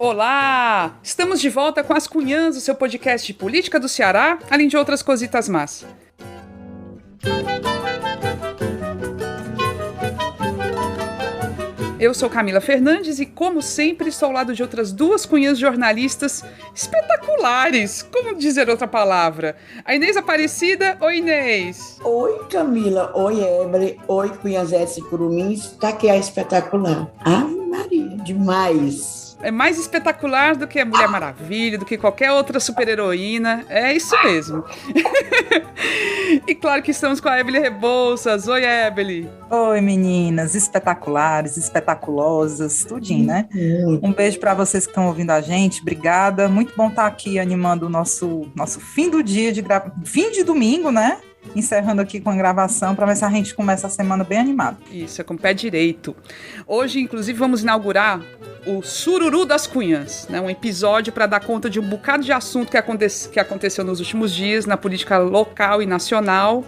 Olá! Estamos de volta com As Cunhãs, o seu podcast de política do Ceará, além de outras cositas más. Eu sou Camila Fernandes e, como sempre, estou ao lado de outras duas cunhãs jornalistas espetaculares. Como dizer outra palavra? A Inês Aparecida. Oi, Inês. Oi, Camila. Oi, Evelyn. Oi, cunhazetes e curumins. Tá aqui a espetacular. Ave Maria, demais. É mais espetacular do que a Mulher Maravilha, do que qualquer outra super-heroína. É isso mesmo. E claro que estamos com a Evelyn Rebouças. Oi, Evelyn. Oi, meninas. Espetaculares, espetaculosas, tudinho, né? Um beijo para vocês que estão ouvindo a gente. Obrigada. Muito bom estar aqui animando o nosso fim do dia, fim de domingo, né? Encerrando aqui com a gravação para ver se a gente começa a semana bem animado. Isso, é com o pé direito. Hoje, inclusive, vamos inaugurar o Sururu das Cunhãs, né? Um episódio para dar conta de um bocado de assunto que aconteceu nos últimos dias na política local e nacional,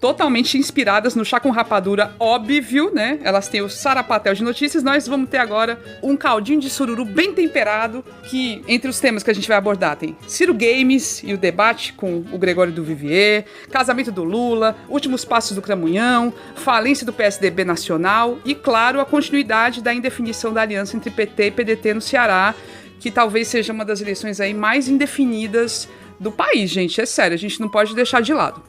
totalmente inspiradas no Chá com Rapadura, óbvio, né? Elas têm o sarapatel de notícias. Nós vamos ter agora um caldinho de sururu bem temperado, que entre os temas que a gente vai abordar tem Ciro Games e o debate com o Gregório do Vivier, casamento do Lula, últimos passos do Cramunhão, falência do PSDB nacional e, claro, a continuidade da indefinição da aliança entre PT e PDT no Ceará, que talvez seja uma das eleições aí mais indefinidas do país, gente. É sério, a gente não pode deixar de lado.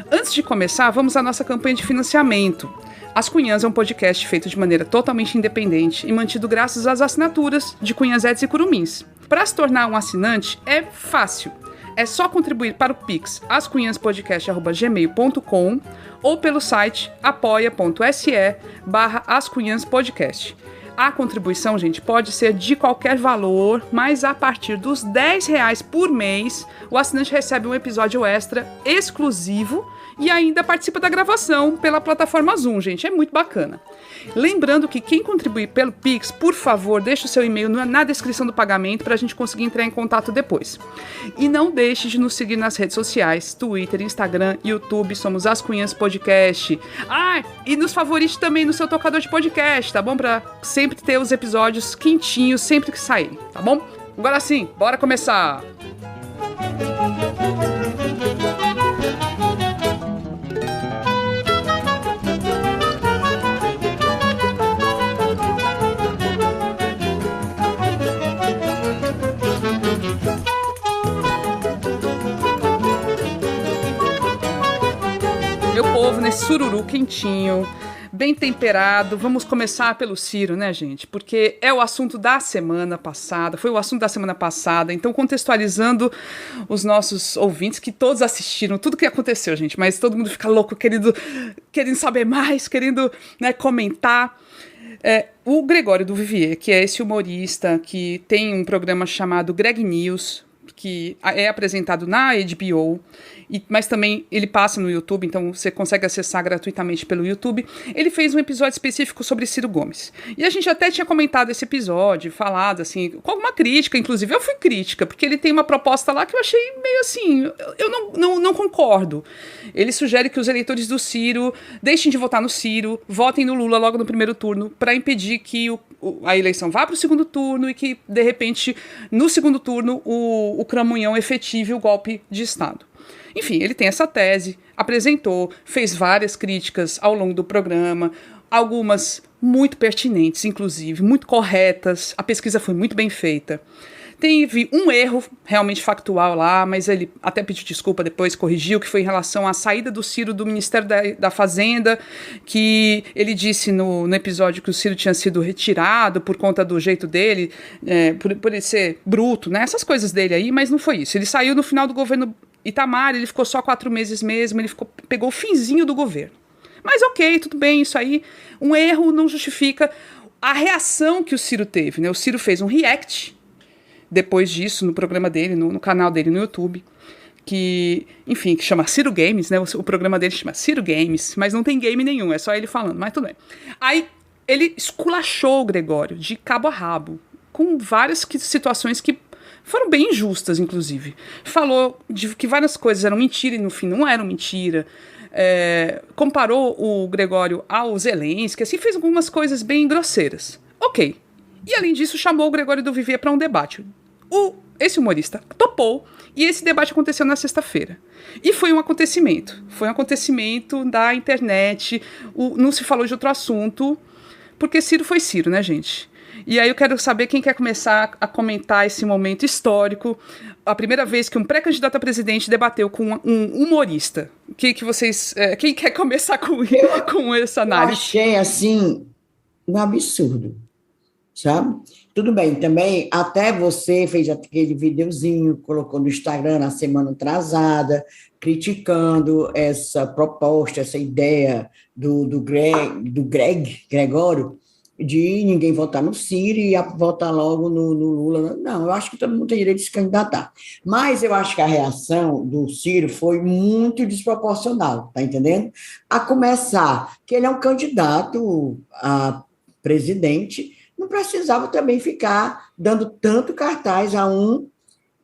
Antes de começar, vamos à nossa campanha de financiamento. As Cunhãs é um podcast feito de maneira totalmente independente e mantido graças às assinaturas de cunhazetes e curumins. Para se tornar um assinante é fácil. É só contribuir para o Pix ascunhaspodcast@gmail.com ou pelo site apoia.se/ascunhaspodcast. A contribuição, gente, pode ser de qualquer valor, mas a partir dos R$10 por mês, o assinante recebe um episódio extra exclusivo e ainda participa da gravação pela plataforma Zoom, gente. É muito bacana. Lembrando que quem contribuir pelo Pix, por favor, deixe o seu e-mail na descrição do pagamento para a gente conseguir entrar em contato depois. E não deixe de nos seguir nas redes sociais, Twitter, Instagram, YouTube, somos As Cunhãs Podcast. E nos favorite também no seu tocador de podcast, tá bom? Para sempre ter os episódios quentinhos sempre que saírem, tá bom? Agora sim, bora começar! Meu povo, nesse sururu quentinho, bem temperado, vamos começar pelo Ciro, né, gente? Porque é o assunto da semana passada, foi o assunto da semana passada, então contextualizando os nossos ouvintes, que todos assistiram tudo que aconteceu, gente, mas todo mundo fica louco, querendo saber mais, querendo, né, comentar. O Gregório do Vivier, que é esse humorista que tem um programa chamado Greg News, que é apresentado na HBO, mas também ele passa no YouTube, então você consegue acessar gratuitamente pelo YouTube. Ele fez um episódio específico sobre Ciro Gomes. E a gente até tinha comentado esse episódio, falado assim, com alguma crítica, inclusive eu fui crítica, porque ele tem uma proposta lá que eu achei meio assim, eu não concordo. Ele sugere que os eleitores do Ciro deixem de votar no Ciro, votem no Lula logo no primeiro turno, para impedir que a eleição vá para o segundo turno e que, de repente, no segundo turno, o Cramunhão efetive o golpe de Estado. Enfim, ele tem essa tese, apresentou, fez várias críticas ao longo do programa, algumas muito pertinentes, inclusive, muito corretas, a pesquisa foi muito bem feita. Teve um erro realmente factual lá, mas ele até pediu desculpa depois, corrigiu, que foi em relação à saída do Ciro do Ministério da Fazenda, que ele disse no episódio que o Ciro tinha sido retirado por conta do jeito dele, por ele ser bruto, né? Essas coisas dele aí, mas não foi isso. Ele saiu no final do governo Itamar, ele ficou só 4 meses mesmo, pegou o finzinho do governo. Mas ok, tudo bem, isso aí, um erro não justifica a reação que o Ciro teve, né? O Ciro fez um react depois disso, no programa dele, no canal dele no YouTube, que chama Ciro Games, né? O programa dele chama Ciro Games, mas não tem game nenhum, é só ele falando, mas tudo bem. Aí ele esculachou o Gregório de cabo a rabo, com várias situações que foram bem injustas, inclusive. Falou de que várias coisas eram mentira e no fim não eram mentira. Comparou o Gregório ao Zelensky, assim, fez algumas coisas bem grosseiras. Ok, E, além disso, chamou o Gregório do Vivier para um debate. Esse humorista topou, e esse debate aconteceu na sexta-feira. E foi um acontecimento da internet, não se falou de outro assunto, porque Ciro foi Ciro, né, gente? E aí eu quero saber quem quer começar a comentar esse momento histórico, a primeira vez que um pré-candidato a presidente debateu com um humorista. Que vocês, quem quer começar com essa análise? Eu achei, assim, um absurdo, sabe? Tudo bem, também até você fez aquele videozinho, colocou no Instagram na semana atrasada, criticando essa proposta, essa ideia do Gregório, de ninguém votar no Ciro e votar logo no Lula. Não, eu acho que todo mundo tem direito de se candidatar. Mas eu acho que a reação do Ciro foi muito desproporcional, tá entendendo? A começar que ele é um candidato a presidente, não precisava também ficar dando tanto cartaz a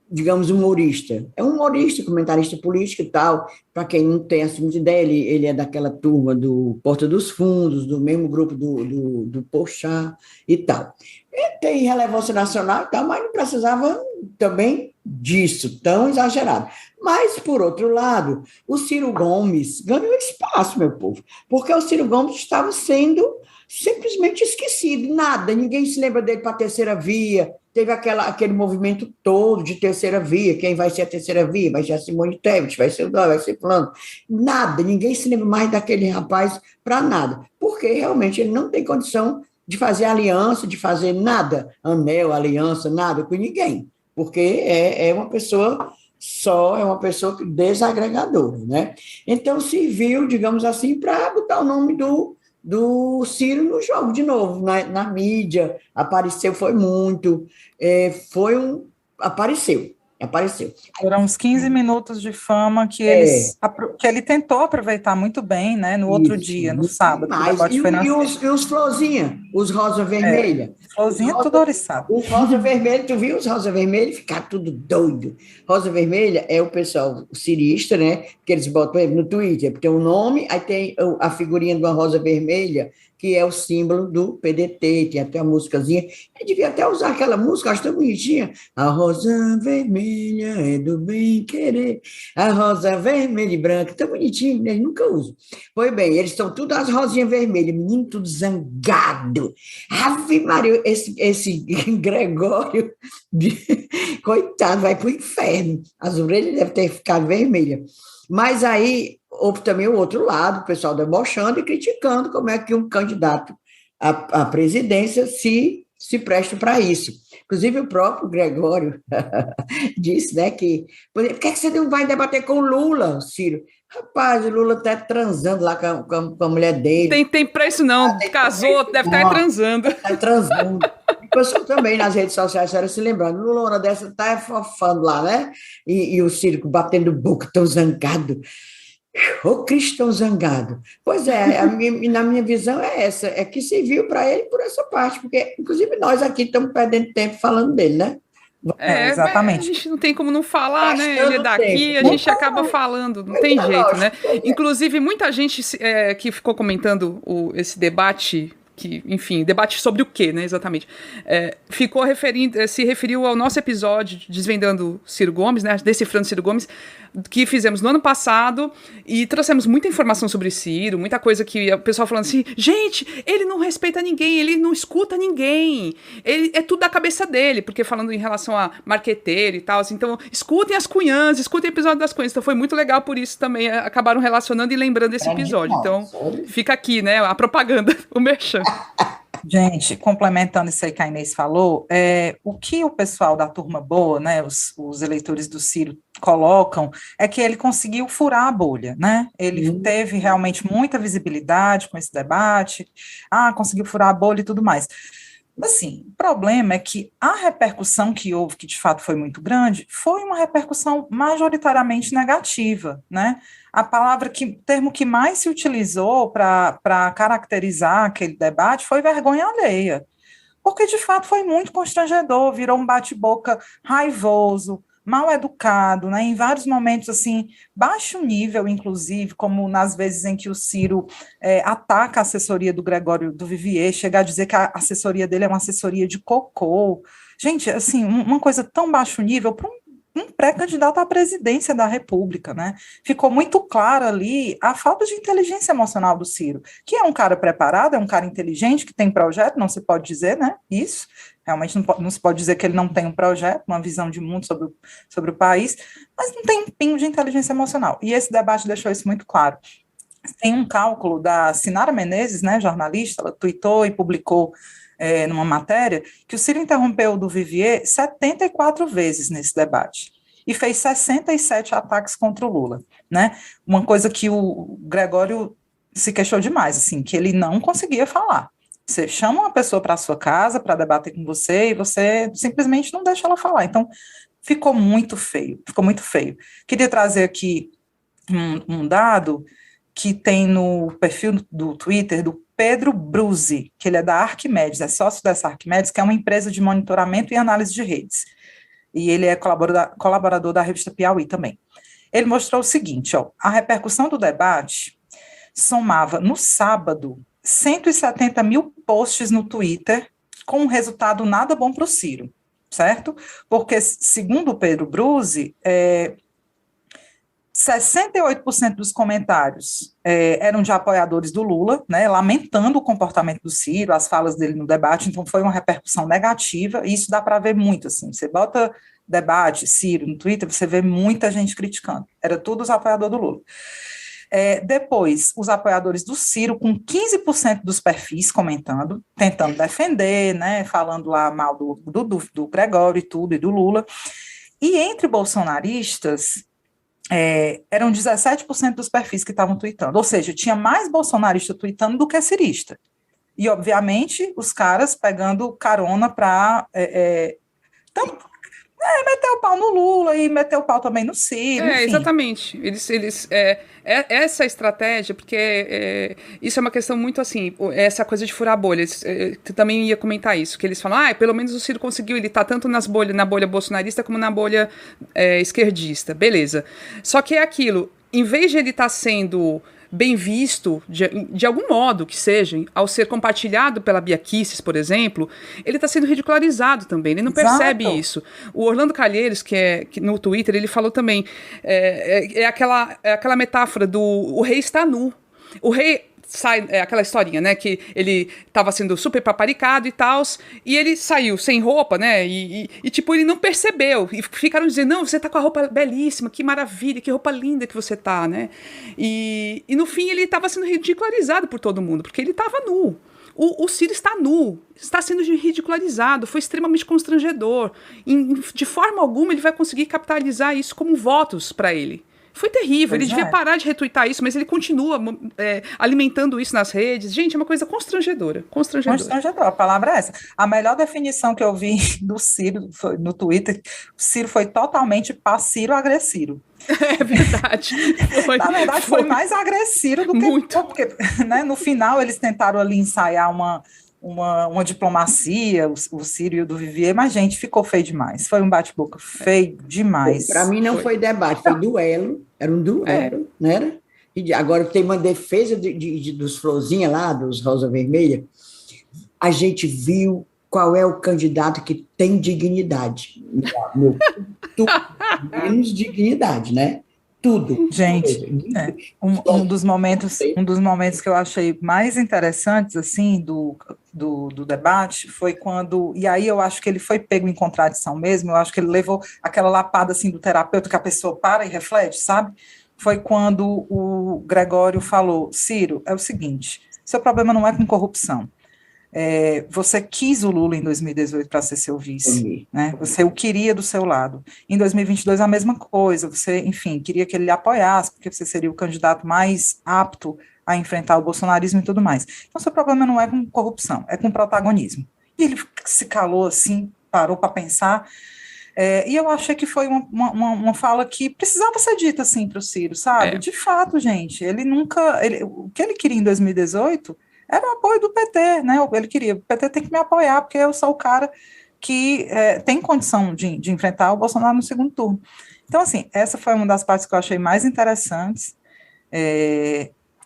digamos, humorista. É um humorista, comentarista político e tal. Para quem não tem essa muita ideia, ele é daquela turma do Porta dos Fundos, do mesmo grupo do Porchat e tal. Ele tem relevância nacional e tal, mas não precisava também disso, tão exagerado. Mas, por outro lado, o Ciro Gomes ganhou espaço, meu povo, porque o Ciro Gomes estava sendo simplesmente esquecido, nada, ninguém se lembra dele para a terceira via, teve aquele movimento todo de terceira via, quem vai ser a terceira via? Vai ser a Simone Tebet, vai ser o Dória, vai ser fulano, nada, ninguém se lembra mais daquele rapaz para nada, porque realmente ele não tem condição de fazer aliança, de fazer nada, anel, aliança, nada com ninguém, porque é uma pessoa só, é uma pessoa desagregadora, né? Então se viu, digamos assim, para botar o nome do Ciro no jogo de novo, na mídia, apareceu, foi muito, apareceu. Foram uns 15 minutos de fama que ele tentou aproveitar muito bem, né, no outro dia, no sábado. E os florzinha, os rosa vermelha. Florzinha tudo oriçado. Os rosa vermelho, tu viu os rosa vermelho? Ficar tudo doido. Rosa vermelha é o pessoal cirista, né, que eles botam, por exemplo, no Twitter, tem um nome, aí tem a figurinha de uma rosa vermelha, que é o símbolo do PDT, tem até a músicazinha. Eu devia até usar aquela música, acho tão bonitinha. A rosa vermelha é do bem querer, a rosa vermelha e branca, tão bonitinho, né? Nunca uso. Pois bem, eles estão tudo as rosinhas vermelhas, menino tudo zangado. Ave Maria, esse Gregório, coitado, vai para o inferno. As orelhas devem ter ficado vermelhas. Mas aí houve também o outro lado, o pessoal debochando e criticando como é que um candidato à presidência se presta para isso. Inclusive, o próprio Gregório disse, né, que por que você não vai debater com o Lula, Ciro? Rapaz, o Lula está transando lá com a mulher dele. Tem para isso não, casou, deve estar transando. Está transando. O pessoal também nas redes sociais era se lembrando, Lula, uma dessa está fofando lá, né? E o Ciro batendo boca, tão zangado. Ô cristão zangado. Pois é, na minha visão é essa, é que se viu para ele por essa parte, porque, inclusive, nós aqui estamos perdendo tempo falando dele, né? Exatamente. A gente não tem como não falar, né? Ele é daqui, a gente acaba falando, não tem jeito, né? Inclusive, muita gente que ficou comentando esse debate, que, enfim, debate sobre o quê, né, exatamente, se referiu ao nosso episódio Desvendando Ciro Gomes, né, Decifrando Ciro Gomes, que fizemos no ano passado, e trouxemos muita informação sobre Ciro, muita coisa que o pessoal falando assim, gente, ele não respeita ninguém, ele não escuta ninguém, é tudo da cabeça dele, porque falando em relação a marqueteiro e tal, assim, então escutem as cunhãs, escutem o episódio das cunhãs, então foi muito legal por isso também, acabaram relacionando e lembrando esse episódio, então fica aqui, né, a propaganda, o merchan. Gente, complementando isso aí que a Inês falou, o que o pessoal da turma boa, né, os eleitores do Ciro colocam, é que ele conseguiu furar a bolha, né, ele teve realmente muita visibilidade com esse debate, conseguiu furar a bolha e tudo mais. Assim, o problema é que a repercussão que houve, que de fato foi muito grande, foi uma repercussão majoritariamente negativa, né? O termo que mais se utilizou para caracterizar aquele debate foi vergonha alheia, porque de fato foi muito constrangedor, virou um bate-boca raivoso, mal educado, né, em vários momentos, assim, baixo nível, inclusive, como nas vezes em que o Ciro ataca a assessoria do Gregório do Vivier, chega a dizer que a assessoria dele é uma assessoria de cocô. Gente, assim, uma coisa tão baixo nível para um pré-candidato à presidência da República, né? Ficou muito clara ali a falta de inteligência emocional do Ciro, que é um cara preparado, é um cara inteligente, que tem projeto, não se pode dizer, né? Isso, realmente não se pode dizer que ele não tem um projeto, uma visão de mundo sobre o país, mas não tem um pingo de inteligência emocional. E esse debate deixou isso muito claro. Tem um cálculo da Sinara Menezes, né, jornalista, ela tweetou e publicou numa matéria, que o Ciro interrompeu o do Vivier 74 vezes nesse debate, e fez 67 ataques contra o Lula, né, uma coisa que o Gregório se queixou demais, assim, que ele não conseguia falar. Você chama uma pessoa para a sua casa para debater com você, e você simplesmente não deixa ela falar, então ficou muito feio. Queria trazer aqui um dado que tem no perfil do Twitter do Pedro Bruzzi, que ele é da Arquimedes, é sócio dessa Arquimedes, que é uma empresa de monitoramento e análise de redes. E ele é colaborador da revista Piauí também. Ele mostrou o seguinte, ó, a repercussão do debate somava, no sábado, 170 mil posts no Twitter, com um resultado nada bom para o Ciro, certo? Porque, segundo o Pedro Bruzzi, 68% dos comentários eram de apoiadores do Lula, né, lamentando o comportamento do Ciro, as falas dele no debate, então foi uma repercussão negativa, e isso dá para ver muito, assim, você bota debate, Ciro, no Twitter, você vê muita gente criticando, era tudo os apoiadores do Lula. Depois, os apoiadores do Ciro, com 15% dos perfis comentando, tentando defender, né, falando lá mal do Gregório e tudo, e do Lula, e entre bolsonaristas, eram 17% dos perfis que estavam tweetando, ou seja, tinha mais bolsonarista tweetando do que cirista. E, obviamente, os caras pegando carona para meter o pau no Lula e meter o pau também no Ciro, enfim. Exatamente. Essa estratégia, porque isso é uma questão muito assim, essa coisa de furar bolhas. Tu também ia comentar isso, que eles falam, pelo menos o Ciro conseguiu, ele tá tanto na bolha bolsonarista como na bolha esquerdista. Beleza. Só que é aquilo, em vez de ele estar sendo bem visto, de algum modo que seja, ao ser compartilhado pela Bia Kicis, por exemplo, ele está sendo ridicularizado também, ele não percebe isso. O Orlando Calheiros, que no Twitter, ele falou também, aquela metáfora do o rei está nu. O rei sai, aquela historinha, né, que ele estava sendo super paparicado e tal, e ele saiu sem roupa, né, e tipo, ele não percebeu, e ficaram dizendo, não, você tá com a roupa belíssima, que maravilha, que roupa linda que você tá, né, e no fim ele estava sendo ridicularizado por todo mundo, porque ele estava nu. O Ciro está nu, está sendo ridicularizado, foi extremamente constrangedor, de forma alguma ele vai conseguir capitalizar isso como votos para ele. Foi terrível, ele devia parar de retweetar isso, mas ele continua alimentando isso nas redes. Gente, é uma coisa constrangedora. Constrangedora, a palavra é essa. A melhor definição que eu vi do Ciro no Twitter, o Ciro foi totalmente passivo-agressivo. É verdade. Na verdade, foi mais agressivo do que... Muito. Porque, né, no final, eles tentaram ali ensaiar uma diplomacia, o Ciro e o do Vivier, mas, gente, ficou feio demais. Foi um bate-boca feio demais. Para mim não foi debate, foi duelo. Era um duelo, não era? E agora tem uma defesa dos Florzinha lá, dos Rosa Vermelha. A gente viu qual é o candidato que tem dignidade. Menos dignidade, né? Tudo. Gente, um dos momentos que eu achei mais interessantes, assim, do debate foi quando, e aí eu acho que ele foi pego em contradição mesmo, eu acho que ele levou aquela lapada, assim, do terapeuta, que a pessoa para e reflete, sabe? Foi quando o Gregório falou, Ciro, é o seguinte, seu problema não é com corrupção, você quis o Lula em 2018 para ser seu vice, né? Você o queria do seu lado. Em 2022 a mesma coisa, você, enfim, queria que ele lhe apoiasse, porque você seria o candidato mais apto a enfrentar o bolsonarismo e tudo mais. Então, seu problema não é com corrupção, é com protagonismo. E ele se calou assim, parou para pensar, e eu achei que foi uma fala que precisava ser dita assim para o Ciro, sabe? De fato, gente, o que ele queria em 2018 era o apoio do PT, né? Ele queria, o PT tem que me apoiar, porque eu sou o cara que tem condição de enfrentar o Bolsonaro no segundo turno. Então, assim, essa foi uma das partes que eu achei mais interessantes,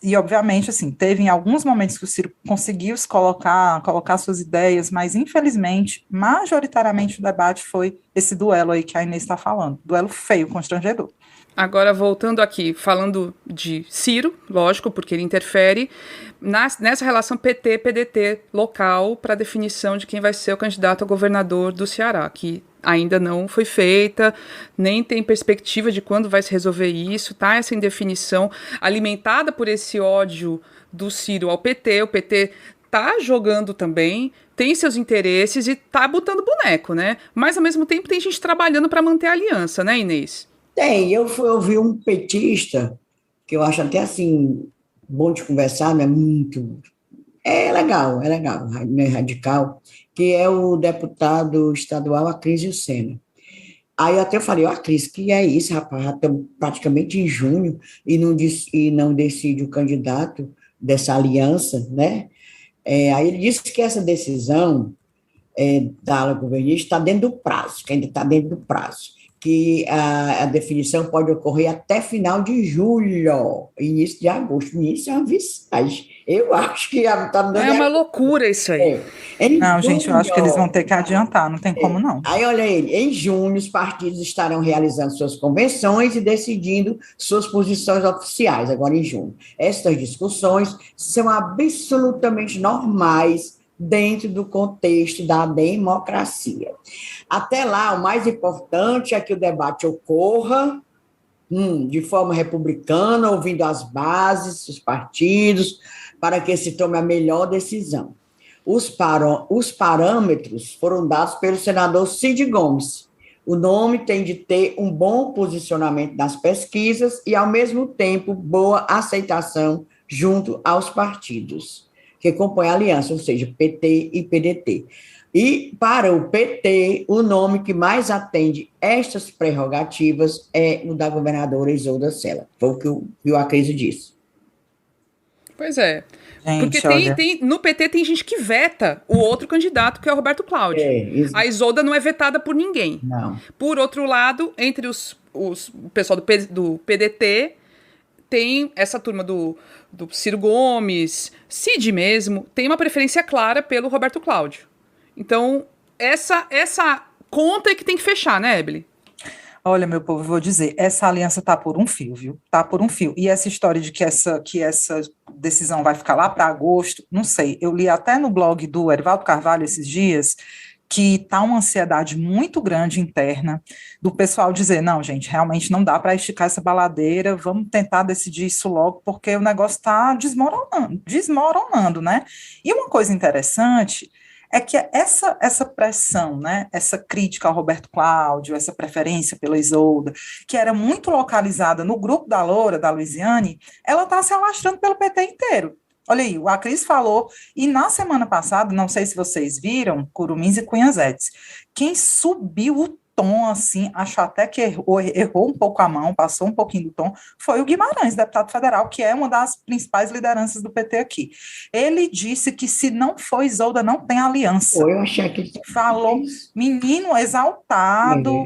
e, obviamente, assim, teve em alguns momentos que o Ciro conseguiu se colocar suas ideias, mas, infelizmente, majoritariamente o debate foi esse duelo aí que a Inês está falando, duelo feio, constrangedor. Agora, voltando aqui, falando de Ciro, lógico, porque ele interfere nessa relação PT-PDT local para definição de quem vai ser o candidato a governador do Ceará, que ainda não foi feita, nem tem perspectiva de quando vai se resolver isso, tá? Essa indefinição alimentada por esse ódio do Ciro ao PT, o PT tá jogando também, tem seus interesses e tá botando boneco, né? Mas, ao mesmo tempo, tem gente trabalhando para manter a aliança, né, Inês? Tem, eu fui ouvir um petista, que eu acho até assim, bom de conversar, não é muito. É legal, não é radical, que é o deputado estadual Acrísio Sena. Aí até eu falei, ó, Cris, que é isso, rapaz? Já estamos praticamente em junho e não decide o candidato dessa aliança, né? Aí ele disse que essa decisão da ala governista está dentro do prazo, que ainda está dentro do prazo, que a definição pode ocorrer até final de julho, início de agosto. Isso é uma visagem. Eu acho que está me dando... É uma loucura isso aí. Não, gente, eu acho que eles vão ter que adiantar, não tem como não. Aí, olha ele, em junho, os partidos estarão realizando suas convenções e decidindo suas posições oficiais, agora em junho. Essas discussões são absolutamente normais dentro do contexto da democracia. Até lá, o mais importante é que o debate ocorra de forma republicana, ouvindo as bases, os partidos, para que se tome a melhor decisão. Os parâmetros foram dados pelo senador Cid Gomes. O nome tem de ter um bom posicionamento nas pesquisas e, ao mesmo tempo, boa aceitação junto aos partidos que compõem a aliança, ou seja, PT e PDT. E, para o PT, o nome que mais atende estas prerrogativas é o da governadora Isolda Sela. Foi o que o Acrísio disse. Pois é. Gente, porque no PT tem gente que veta o outro candidato, que é o Roberto Cláudio. A Isolda não é vetada por ninguém. Não. Por outro lado, entre o pessoal do PDT, tem essa turma do Ciro Gomes, Cid mesmo, tem uma preferência clara pelo Roberto Cláudio. Então, essa conta é que tem que fechar, né, Ebele? Olha, meu povo, eu vou dizer, essa aliança tá por um fio, viu? Tá por um fio. E essa história de que essa decisão vai ficar lá para agosto, não sei. Eu li até no blog do Erivaldo Carvalho esses dias que tá uma ansiedade muito grande interna do pessoal dizer, não, gente, realmente não dá para esticar essa baladeira, vamos tentar decidir isso logo, porque o negócio está desmoronando, né? E uma coisa interessante é que essa pressão, né, essa crítica ao Roberto Cláudio, essa preferência pela Isolda, que era muito localizada no grupo da Loura, da Luiziane, ela está se alastrando pelo PT inteiro. Olha aí, a Cris falou, e na semana passada, não sei se vocês viram, Curumins e Cunhazetes, quem subiu o tom, assim, acho até que errou um pouco a mão, passou um pouquinho do tom, foi o Guimarães, deputado federal, que é uma das principais lideranças do PT aqui. Ele disse que se não for Isolda, não tem aliança. Eu achei que... Falou, menino exaltado,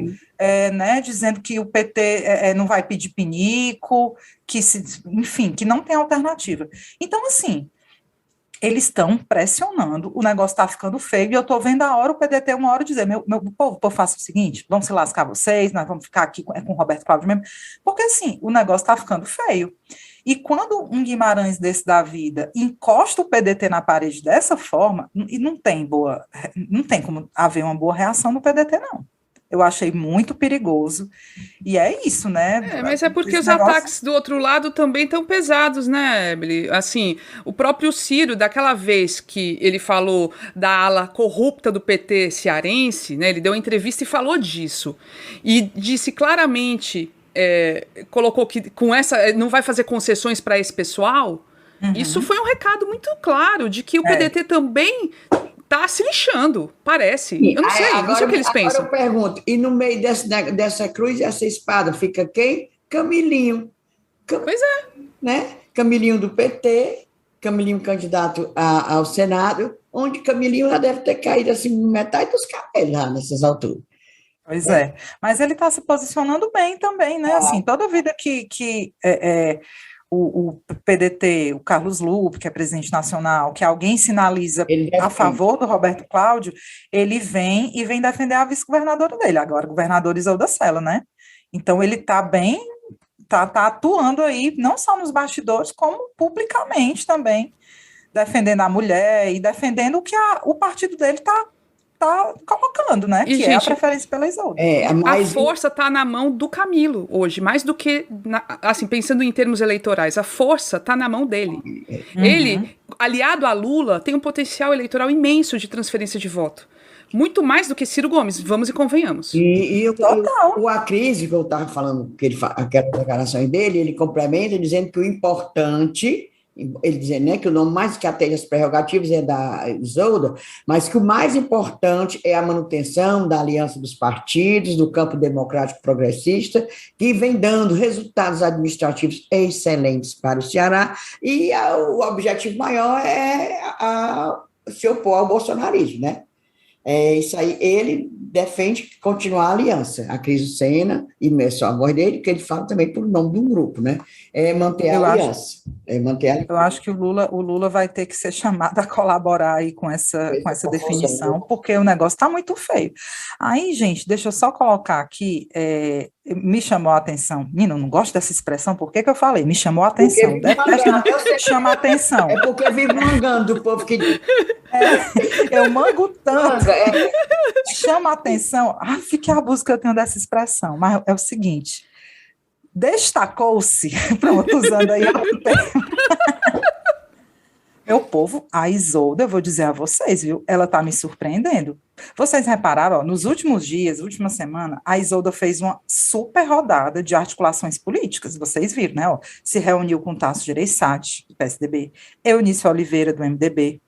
né, dizendo que o PT não vai pedir pinico, enfim, que não tem alternativa. Então, assim, eles estão pressionando, o negócio está ficando feio, e eu estou vendo a hora o PDT uma hora dizer, meu povo, faça o seguinte, vamos se lascar vocês, nós vamos ficar aqui com o Roberto Cláudio mesmo, porque assim, o negócio está ficando feio. E quando um Guimarães desse da vida encosta o PDT na parede dessa forma, e não tem como haver uma boa reação no PDT, não. Eu achei muito perigoso, e é isso, né? Mas é porque os ataques do outro lado também estão pesados, né, Ebele? Assim, o próprio Ciro, daquela vez que ele falou da ala corrupta do PT cearense, né, ele deu uma entrevista e falou disso, e disse claramente, colocou que com essa não vai fazer concessões para esse pessoal. Isso foi um recado muito claro de que o PDT também tá se lixando, parece. Eu não sei, não sei o que eles pensam. Agora eu pergunto, e no meio dessa cruz, essa espada, fica quem? Camilinho. Pois é. Né? Camilinho do PT, Camilinho candidato ao Senado. onde Camilinho já deve ter caído assim, metade dos cabelos já nessas alturas. Pois é, mas ele está se posicionando bem também, né? Assim, toda vida que o PDT, o Carlos Lupe, que é presidente nacional, que alguém sinaliza a favor do Roberto Cláudio, ele vem defender a vice-governadora dele, agora governadora Isolda Sela, né? Então ele está bem, tá atuando aí, não só nos bastidores, como publicamente também, defendendo a mulher e defendendo o que o partido dele está colocando, né? Que gente, é a preferência pela Isolda. A força está na mão do Camilo hoje, mais do que, assim, pensando em termos eleitorais, a força está na mão dele. Ele, aliado a Lula, tem um potencial eleitoral imenso de transferência de voto. Muito mais do que Ciro Gomes, vamos e convenhamos. O Acrise, que eu estava falando, aquelas declarações dele, ele complementa dizendo que o importante... Ele dizendo, né, que o nome mais que atende as prerrogativas é da Isolda, mas que o mais importante é a manutenção da aliança dos partidos, do campo democrático progressista, que vem dando resultados administrativos excelentes para o Ceará, e o objetivo maior é se opor ao bolsonarismo, né? É isso aí, ele defende continuar a aliança, a Cris Sena, e não é só a voz dele, que ele fala também por nome de um grupo, né? É manter a aliança. Eu acho que o Lula vai ter que ser chamado a colaborar aí com essa definição, porque o negócio está muito feio. Aí, gente, deixa eu só colocar aqui, me chamou a atenção. Menino, não gosto dessa expressão, por que eu falei? Me chamou a atenção. Chama a atenção. É porque vive mangando do povo que... eu mango tanto. Chama a atenção. Que abuso que eu tenho dessa expressão, mas é o seguinte... Destacou-se, pronto, usando aí outro termo. Meu povo, a Isolda, eu vou dizer a vocês, viu? Ela está me surpreendendo. Vocês repararam, ó, nos últimos dias, última semana, a Isolda fez uma super rodada de articulações políticas, vocês viram, né? Ó, se reuniu com o Tasso Gereissati, do PSDB, Eunice Oliveira, do MDB,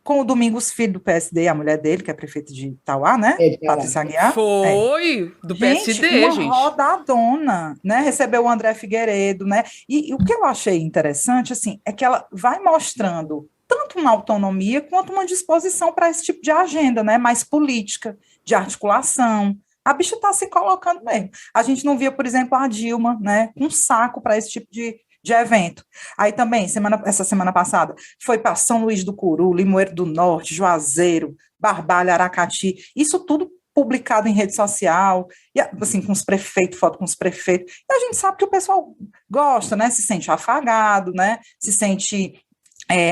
com o Domingos Filho, do PSD, a mulher dele, que é prefeita de Itauá, né? Patrícia Aguiar. Foi, do PSD, uma rodadona, né? Recebeu o André Figueiredo, né? E o que eu achei interessante, assim, é que ela vai mostrando tanto uma autonomia quanto uma disposição para esse tipo de agenda, né, mais política, de articulação. A bicha está se colocando mesmo. A gente não via, por exemplo, a Dilma, né, um saco para esse tipo de evento. Aí também, essa semana passada, foi para São Luís do Curu, Limoeiro do Norte, Juazeiro, Barbalha, Aracati, isso tudo publicado em rede social, e assim, com os prefeitos, foto com os prefeitos, e a gente sabe que o pessoal gosta, né, se sente afagado, né, se sente...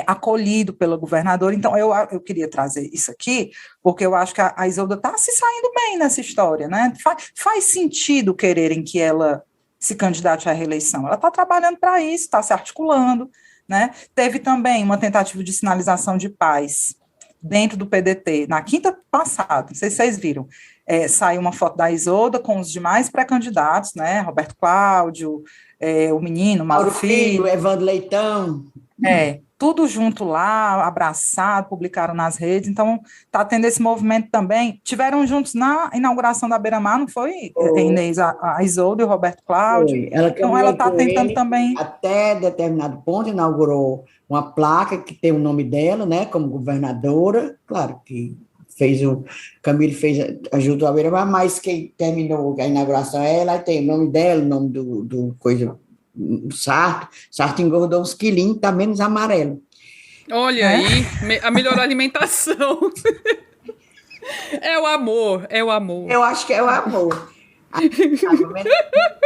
acolhido pela governadora. Então, eu queria trazer isso aqui, porque eu acho que a Isolda está se saindo bem nessa história, né? Faz sentido quererem que ela se candidate à reeleição. Ela está trabalhando para isso, está se articulando, né? Teve também uma tentativa de sinalização de paz dentro do PDT, na quinta passada, não sei se vocês viram, saiu uma foto da Isolda com os demais pré-candidatos, né? Roberto Cláudio, o menino, Mauro Filho, Evandro Leitão. Tudo junto lá, abraçado, publicaram nas redes, então está tendo esse movimento também. Tiveram juntos na inauguração da Beira-Mar, não foi, Inês? A Isolda e o Roberto Cláudio. Então ela está tentando também... Até determinado ponto, inaugurou uma placa que tem o nome dela, né, como governadora, claro que Camilo ajudou a Beira-Mar, mas quem terminou a inauguração é ela, tem o nome dela, o nome do coisa... Sarto engordou uns quilinhos, tá menos amarelo. Olha aí, a melhor alimentação. É o amor. Eu acho que é o amor.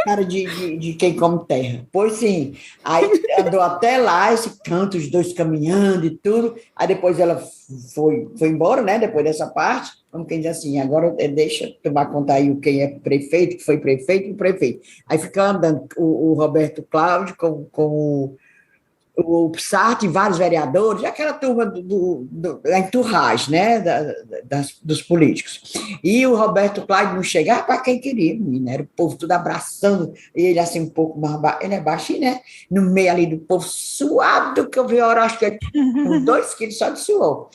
Cara de quem come terra. Pois sim, aí andou até lá, esse canto, os dois caminhando e tudo, aí depois ela foi embora, né, depois dessa parte, como quem diz assim, agora deixa tu vai contar aí quem é prefeito, que foi prefeito e o prefeito. Aí fica andando o Roberto Cláudio com o Sarto e vários vereadores, aquela turma da entourage, né, dos políticos. E o Roberto Cláudio não chegava para quem queria, menina, era o povo tudo abraçando, e ele assim um pouco mais baixo, ele é baixinho, né, no meio ali do povo suado, que eu vi a hora, acho que com 2 quilos só de suor.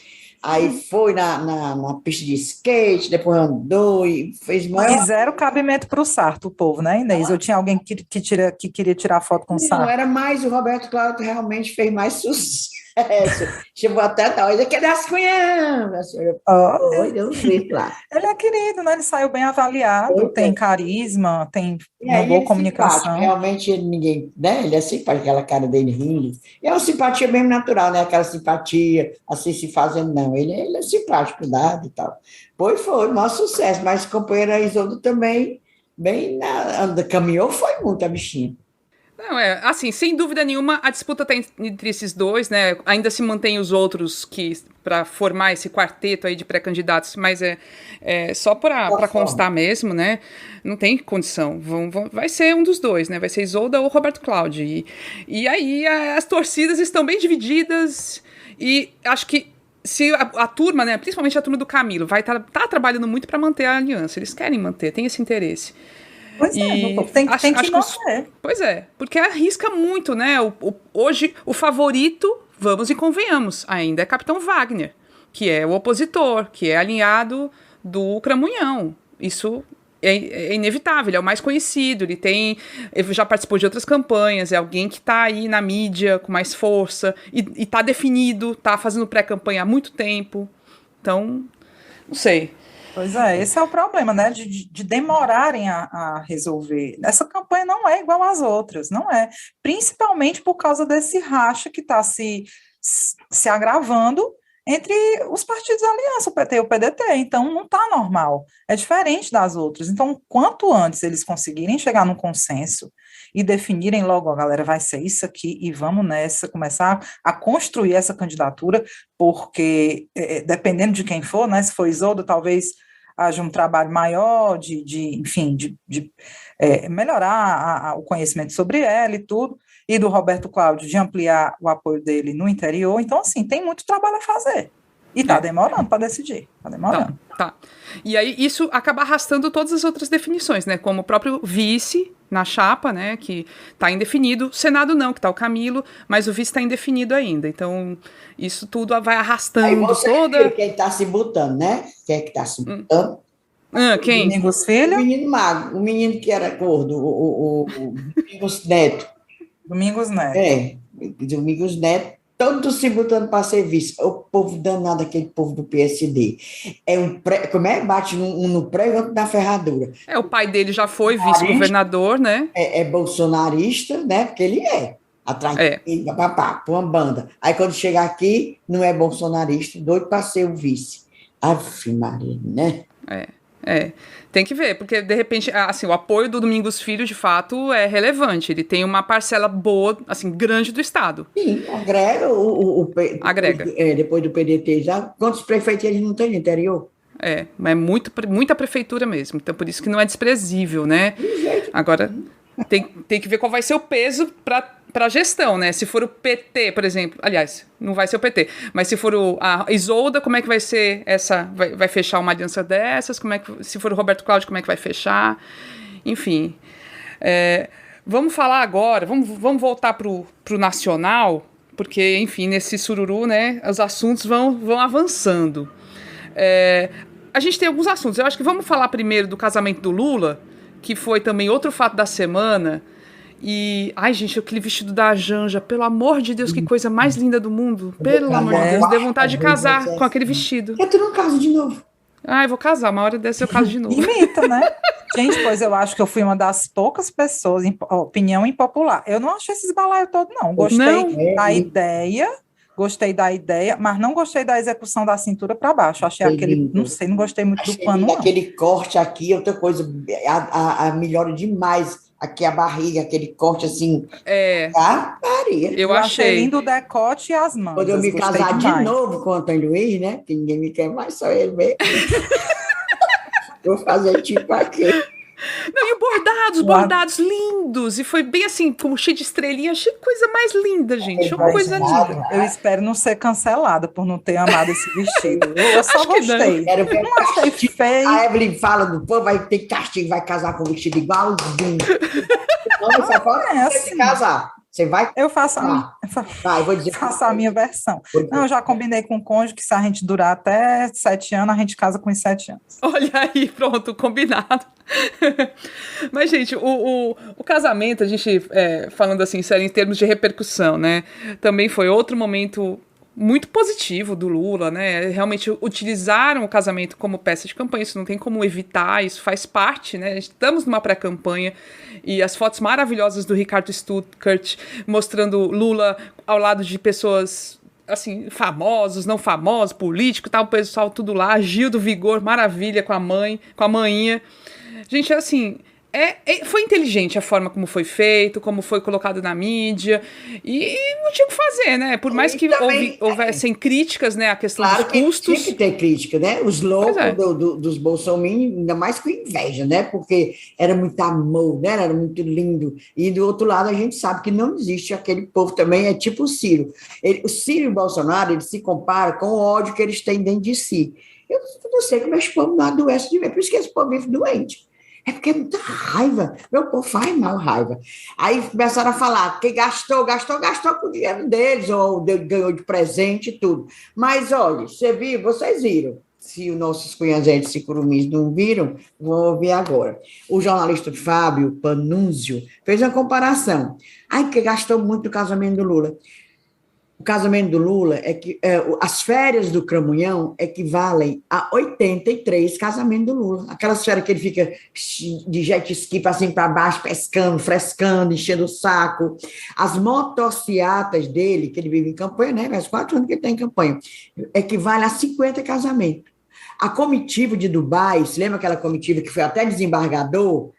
Aí foi na pista de skate, depois andou e fez mais. E zero cabimento para o Sarto, o povo, né, Inês? Eu tinha alguém que queria tirar foto com o Sarto. Não, era mais o Roberto Cláudio, realmente fez mais sucesso. Chamou até a tal, ele quer dar as cunhãs. A senhora foi, deu um jeito lá. Ele é querido, né? Ele saiu bem avaliado, tem carisma, tem uma boa comunicação. Realmente ninguém, né? Ele é simpático, aquela cara dele rindo. E é uma simpatia bem natural, né? Aquela simpatia, assim se fazendo, não. Ele é simpático, dado e tal. Foi, maior sucesso. Mas a companheira Isolda também, caminhou, foi muito a bichinha. Não, assim, sem dúvida nenhuma, a disputa está entre esses dois, né? Ainda se mantém os outros que para formar esse quarteto aí de pré-candidatos, mas é só para constar mesmo, né? Não tem condição. Vai ser um dos dois, né? Vai ser Isolda ou Roberto Cláudio. E aí as torcidas estão bem divididas e acho que se a turma, né, principalmente a turma do Camilo, vai tá trabalhando muito para manter a aliança. Eles querem manter, tem esse interesse. Pois tem que manter. Pois é, porque arrisca muito, né? Hoje, o favorito, vamos e convenhamos, ainda é Capitão Wagner, que é o opositor, que é alinhado do Cramunhão. Isso é inevitável, ele é o mais conhecido, ele já participou de outras campanhas, é alguém que está aí na mídia com mais força, e está definido, está fazendo pré-campanha há muito tempo. Então, não sei. Pois é, esse é o problema, né, de demorarem a resolver. Essa campanha não é igual às outras, não é. Principalmente por causa desse racha que está se agravando entre os partidos da aliança, o PT e o PDT. Então, não está normal. É diferente das outras. Então, quanto antes eles conseguirem chegar num consenso e definirem logo, a galera, vai ser isso aqui e vamos nessa, começar a construir essa candidatura, porque, dependendo de quem for, né, se for Isolda, talvez haja um trabalho maior de melhorar o conhecimento sobre ela e tudo, e do Roberto Cláudio de ampliar o apoio dele no interior. Então, assim, tem muito trabalho a fazer. E está demorando para decidir. Está demorando. Tá. E aí, isso acaba arrastando todas as outras definições, né? Como o próprio vice na chapa, né? Que está indefinido. Senado não, que está o Camilo, mas o vice está indefinido ainda. Então, isso tudo vai arrastando aí você toda... Quem está se botando, né? Quem é que está se botando? Quem? Domingos Filho? O menino mago, o menino que era gordo, o Domingos Neto. Domingos Neto. Domingos Neto, todos se botando para ser vice. O povo danado, aquele povo do PSD. Como é? Bate no prego, outro na ferradura. O pai dele já foi vice-governador, né? É bolsonarista, né? Porque ele é. Atrás de uma banda. Aí quando chega aqui, não é bolsonarista, doido para ser o vice. Ave Maria, né? Tem que ver, porque de repente, assim, o apoio do Domingos Filho, de fato, é relevante. Ele tem uma parcela boa, assim, grande do Estado. Sim, agrega agrega. Depois do PDT já. Quantos prefeitos eles não têm no interior? Mas muita prefeitura mesmo. Então, por isso que não é desprezível, né? Agora, tem que ver qual vai ser o peso para a gestão, né? Se for o PT, por exemplo, aliás, não vai ser o PT, mas se for a Isolda, como é que vai ser essa? Vai fechar uma aliança dessas? Se for o Roberto Cláudio, como é que vai fechar? Enfim. Vamos falar agora, vamos voltar pro nacional, porque, enfim, nesse sururu, né, os assuntos vão avançando. A gente tem alguns assuntos. Eu acho que vamos falar primeiro do casamento do Lula, que foi também outro fato da semana. E, ai, gente, aquele vestido da Janja, pelo amor de Deus, que coisa mais linda do mundo. Pelo amor de Deus, deu vontade de casar com aquele vestido. Eu não caso de novo. Eu vou casar, uma hora dessa eu caso de novo. Imita, né? Gente, pois eu acho que eu fui uma das poucas pessoas, opinião impopular. Eu não achei esses balaios todos, não. Gostei da ideia, mas não gostei da execução da cintura para baixo. Achei aquele, não gostei muito do pano, não. Aquele corte aqui, outra coisa, melhora demais aqui a barriga, aquele corte assim. Maria. Eu achei lindo o decote e as mãos. Quando eu me casar de novo com o Antônio Luiz, né? Que ninguém me quer mais, só ele mesmo. Vou fazer tipo aqui. Não, e bordados lindos. E foi bem assim, como cheio de estrelinha. Achei coisa mais linda, gente. Uma coisa linda. Eu espero não ser cancelada por não ter amado esse vestido. Eu só gostei. Não achei feio. A Evelyn fala do povo, vai ter castigo, vai casar com o vestido igualzinho. Não, só pode casar. Você vai? Eu faço a minha versão. Não, eu já combinei com o cônjuge que se a gente durar até 7 anos, a gente casa com os 7 anos. Olha aí, pronto, combinado. Mas, gente, o casamento, a gente falando assim, sério, em termos de repercussão, né? Também foi outro momento muito positivo do Lula, né? Realmente utilizaram o casamento como peça de campanha, isso não tem como evitar, isso faz parte, né? Estamos numa pré-campanha e as fotos maravilhosas do Ricardo Stuckert mostrando Lula ao lado de pessoas, assim, famosos, não famosos, político, tal, o pessoal tudo lá, Gil do Vigor, maravilha, com a mãe, com a maninha. Gente, assim... foi inteligente a forma como foi feito, como foi colocado na mídia, e não tinha o que fazer, né? Por mais que houvessem críticas, né, a questão dos custos. Tinha que ter crítica, né? Os loucos dos bolsominions, ainda mais com inveja, né? Porque era muito amor, né? Era muito lindo. E do outro lado, a gente sabe que não existe aquele povo também, é tipo o Ciro. O Ciro e o Bolsonaro, eles se comparam com o ódio que eles têm dentro de si. Eu não sei como esse povo não adoece de ver, por isso que esse povo vive doente. É porque é muita raiva. Meu povo faz mal raiva. Aí começaram a falar que gastou com o dinheiro deles, ou ganhou de presente e tudo. Mas, olha, vocês viram. Se os nossos cunhazetes e curumins não viram, vão ouvir agora. O jornalista Fábio Panunzio fez uma comparação. Ai, que gastou muito no casamento do Lula. O casamento do Lula as férias do Cramunhão equivalem a 83 casamentos do Lula. Aquelas férias que ele fica de jet ski para cima para baixo, pescando, frescando, enchendo o saco. As motociatas dele, que ele vive em campanha, né? Faz 4 anos que ele está em campanha, equivale a 50 casamentos. A comitiva de Dubai, se lembra aquela comitiva que foi até desembargador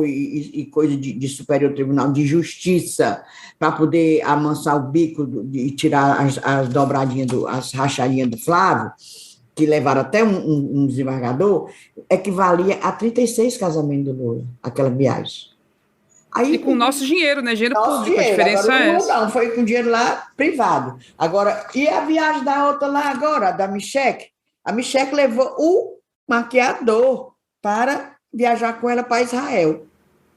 e coisa de Superior Tribunal de Justiça, para poder amansar o bico e tirar as dobradinhas, as rachadinhas do Flávio, que levaram até um desembargador, equivalia a 36 casamentos do Lula, aquela viagem. Aí, e com o nosso dinheiro, né? Dinheiro público, a diferença é essa. Não, foi com dinheiro lá privado. Agora, e a viagem da outra lá agora, da Michelle? A Michelle levou o maquiador para viajar com ela para Israel.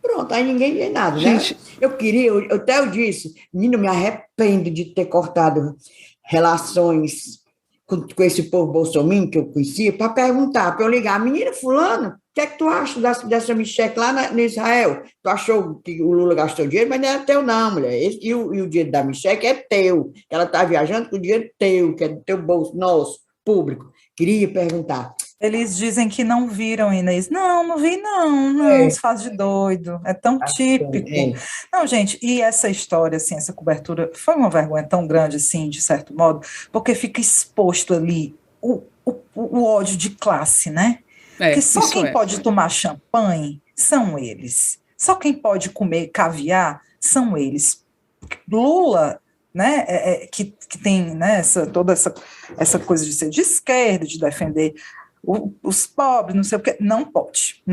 Pronto, aí ninguém vê nada, né? Gente... Eu disse, menino, me arrependo de ter cortado relações com esse povo bolsominion que eu conhecia, para perguntar, para eu ligar, menina fulana, o que é que tu acha dessa Michelle lá no Israel? Tu achou que o Lula gastou dinheiro, mas não é teu não, mulher. E o dinheiro da Michelle é teu, ela está viajando com o dinheiro teu, que é do teu bolso, nosso, público. Queria perguntar. Eles dizem que não viram, Inês. Não vi, não se faz de doido. É tão típico. Não, gente, e essa história, assim, essa cobertura, foi uma vergonha tão grande, assim, de certo modo, porque fica exposto ali o ódio de classe, né? Porque só quem pode tomar champanhe são eles. Só quem pode comer caviar são eles. Lula... né, que tem, né, toda essa coisa de ser de esquerda, de defender os pobres, não sei o que, não pode.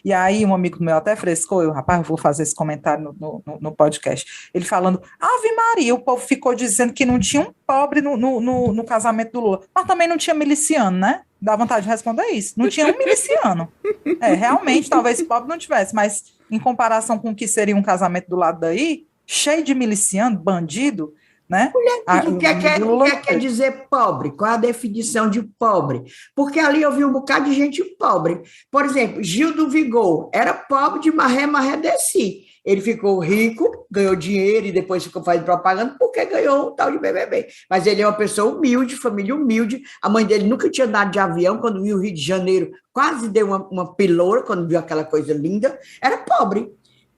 E aí um amigo meu até frescou, rapaz, vou fazer esse comentário no podcast, ele falando, Ave Maria, o povo ficou dizendo que não tinha um pobre no casamento do Lula, mas também não tinha miliciano, né? Dá vontade de responder isso, não tinha um miliciano. Realmente, talvez pobre não tivesse, mas em comparação com o que seria um casamento do lado daí, cheio de miliciano, bandido, né? O que quer dizer pobre? Qual é a definição de pobre? Porque ali eu vi um bocado de gente pobre. Por exemplo, Gil do Vigor era pobre de marré desci. Ele ficou rico, ganhou dinheiro e depois ficou fazendo propaganda porque ganhou um tal de BBB. Mas ele é uma pessoa humilde, família humilde. A mãe dele nunca tinha andado de avião. Quando viu o Rio de Janeiro, quase deu uma piloura quando viu aquela coisa linda. Era pobre.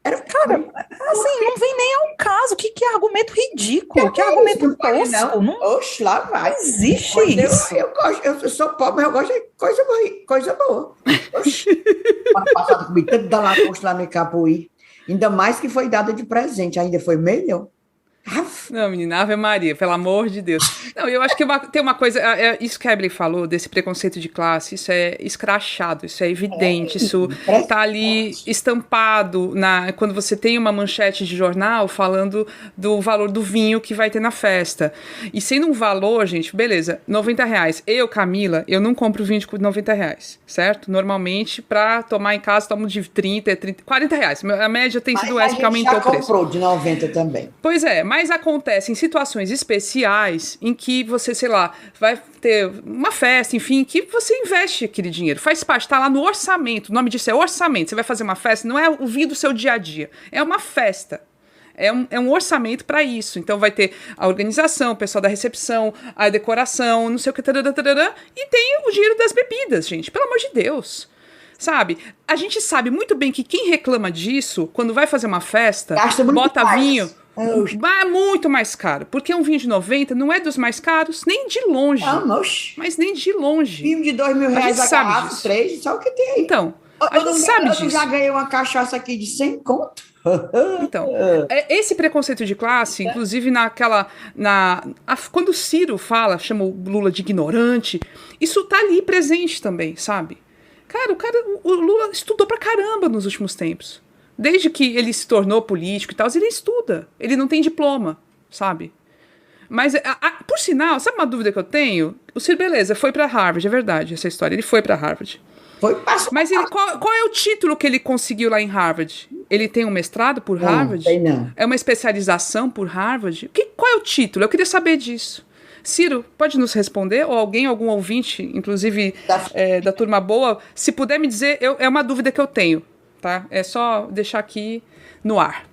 Cara, assim, não vem nem ao caso. Que argumento ridículo, que argumento tosco. Oxe, lá vai. Não existe isso. Eu sou pobre, mas eu gosto de coisa boa. Oxe. Ano passado comi tanto da lagosta lá no Icapuí. Ainda mais que foi dada de presente, ainda foi melhor. Não, menina, Ave Maria, pelo amor de Deus. Não, eu acho que tem uma coisa, isso que a Evelyn falou, desse preconceito de classe, isso é escrachado, isso é evidente, isso tá ali estampado quando você tem uma manchete de jornal falando do valor do vinho que vai ter na festa. E sendo um valor, gente, beleza, R$90. Eu, Camila, eu não compro vinho de R$90, certo? Normalmente, para tomar em casa, tomo de 30, R$40. A média tem sido essa que aumentou o preço. Mas comprou de 90 também. Pois é, mas acontece em situações especiais em que você, sei lá, vai ter uma festa, enfim, que você investe aquele dinheiro. Faz parte, tá lá no orçamento. O nome disso é orçamento. Você vai fazer uma festa, não é o vinho do seu dia a dia. É uma festa. É um orçamento para isso. Então vai ter a organização, o pessoal da recepção, a decoração, não sei o que, tarará, tarará, e tem o dinheiro das bebidas, gente. Pelo amor de Deus. Sabe? A gente sabe muito bem que quem reclama disso, quando vai fazer uma festa, bota vinho, vai muito mais caro. Porque um vinho de 90 não é dos mais caros, nem de longe. Mas nem de longe. Vinho de R$2.000 a garrafa, 3, só o que tem aí. Então, a gente sabe disso. Eu já ganhei uma cachaça aqui de 100 conto. Então, esse preconceito de classe, inclusive quando o Ciro chama o Lula de ignorante, isso tá ali presente também, sabe? Cara, o Lula estudou pra caramba nos últimos tempos. Desde que ele se tornou político e tal, ele estuda. Ele não tem diploma, sabe? Mas, por sinal, sabe uma dúvida que eu tenho? O Ciro, beleza, foi pra Harvard, é verdade essa história. Ele foi pra Harvard. Mas qual é o título que ele conseguiu lá em Harvard? Ele tem um mestrado por Harvard? Não. É uma especialização por Harvard? Qual é o título? Eu queria saber disso. Ciro, pode nos responder? Ou algum ouvinte, inclusive da Turma Boa, se puder me dizer, é uma dúvida que eu tenho, tá? É só deixar aqui no ar.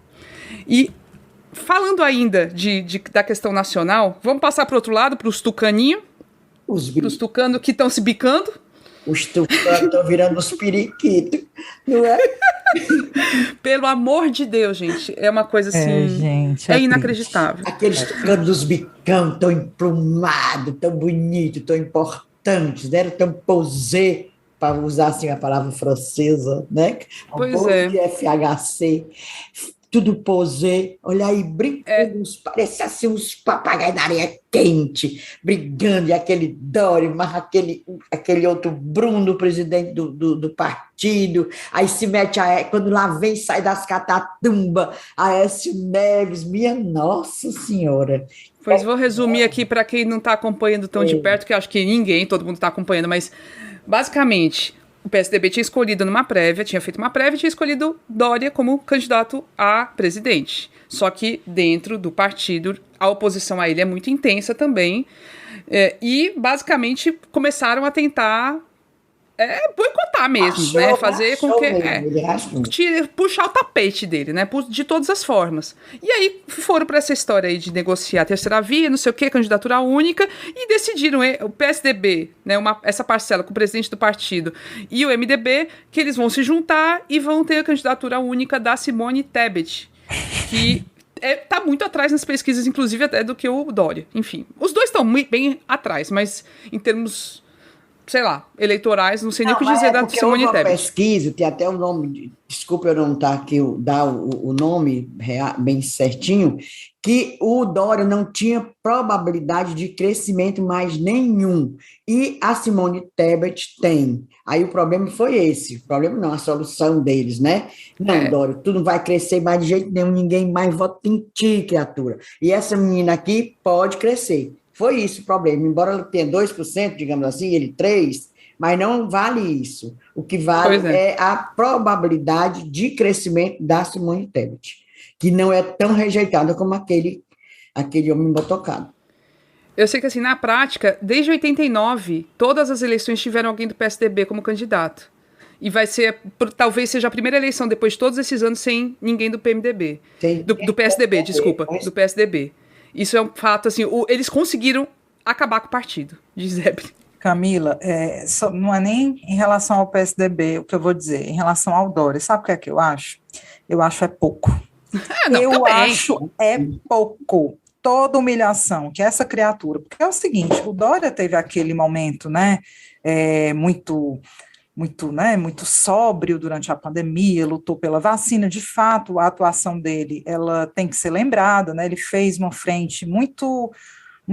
E falando ainda da questão nacional, vamos passar para o outro lado, para os tucaninhos, para os tucanos que estão se bicando. Os tucanos estão virando os periquitos, não é? Pelo amor de Deus, gente. É uma coisa assim. Gente, inacreditável. Aqueles tucanos dos bicão tão emplumados, tão bonitos, tão importantes, deram tão posé, para usar assim a palavra francesa, né? Pois é. De FHC. Tudo posé, olha aí, brincando, parece assim uns papagaios na areia quente, brigando, e aquele Dória, mas aquele outro Bruno, presidente do partido, aí se mete, quando lá vem, sai das catatumbas, Aécio Neves, minha Nossa Senhora. Pois vou resumir aqui para quem não está acompanhando tão de perto, que acho que todo mundo está acompanhando, mas basicamente o PSDB tinha escolhido tinha feito uma prévia e tinha escolhido Dória como candidato a presidente. Só que dentro do partido, a oposição a ele é muito intensa também. E basicamente começaram a tentar boicotar mesmo, né? Fazer com que puxar o tapete dele, né? De todas as formas. E aí foram para essa história aí de negociar a terceira via, não sei o que, candidatura única, e decidiram o PSDB, né? Essa parcela com o presidente do partido e o MDB, que eles vão se juntar e vão ter a candidatura única da Simone Tebet, que tá muito atrás nas pesquisas, inclusive até do que o Dória. Enfim, os dois estão bem atrás, mas em termos, sei lá, eleitorais, não sei nem o que dizer da Simone Tebet. Pesquisa, tem até o nome, desculpa eu não estar aqui, dar o nome bem certinho, que o Dória não tinha probabilidade de crescimento mais nenhum, e a Simone Tebet tem. Aí o problema foi esse, o problema não, a solução deles, né? Não, Dória, tu não vai crescer mais de jeito nenhum, ninguém mais vota em ti, criatura. E essa menina aqui pode crescer. Foi isso o problema, embora ela tenha 2%, digamos assim, ele 3%, mas não vale isso. O que vale é a probabilidade de crescimento da Simone Tebet, que não é tão rejeitada como aquele homem botocado. Eu sei que, assim, na prática, desde 89, todas as eleições tiveram alguém do PSDB como candidato. E talvez seja a primeira eleição, depois de todos esses anos, sem ninguém do PMDB. Do PSDB, desculpa, do PSDB. Isso é um fato, assim, eles conseguiram acabar com o partido, diz Zébri. Camila, não é nem em relação ao PSDB o que eu vou dizer, em relação ao Dória. Sabe o que é que eu acho? Eu acho pouco. Eu acho pouco. Toda humilhação que essa criatura... Porque é o seguinte, o Dória teve aquele momento, né, muito sóbrio durante a pandemia, lutou pela vacina, de fato, a atuação dele, ela tem que ser lembrada, né, ele fez uma frente muito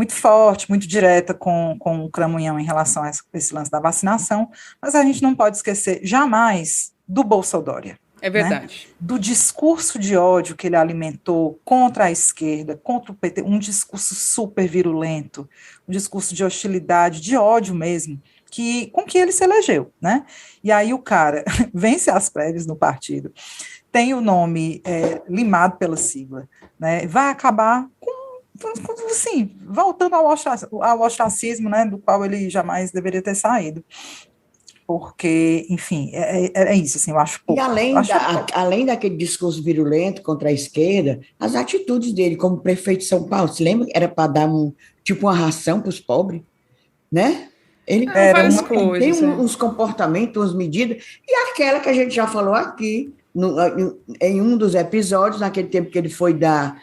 forte, muito direta com o Cramunhão em relação a esse lance da vacinação, mas a gente não pode esquecer jamais do Bolsodória. É verdade. Né? Do discurso de ódio que ele alimentou contra a esquerda, contra o PT, um discurso super virulento, um discurso de hostilidade, de ódio mesmo, com que ele se elegeu, né? E aí o cara vence as prévias no partido, tem o nome limado pela sigla, né? Vai acabar assim, voltando ao ostracismo, né, do qual ele jamais deveria ter saído. porque, enfim, é isso, assim, eu acho pouco. E além daquele discurso virulento contra a esquerda, as atitudes dele como prefeito de São Paulo, se lembra? Era para dar tipo uma ração para os pobres, né? Ele várias tem coisas. uns comportamentos, umas medidas, e aquela que a gente já falou aqui, em um dos episódios, naquele tempo que ele foi da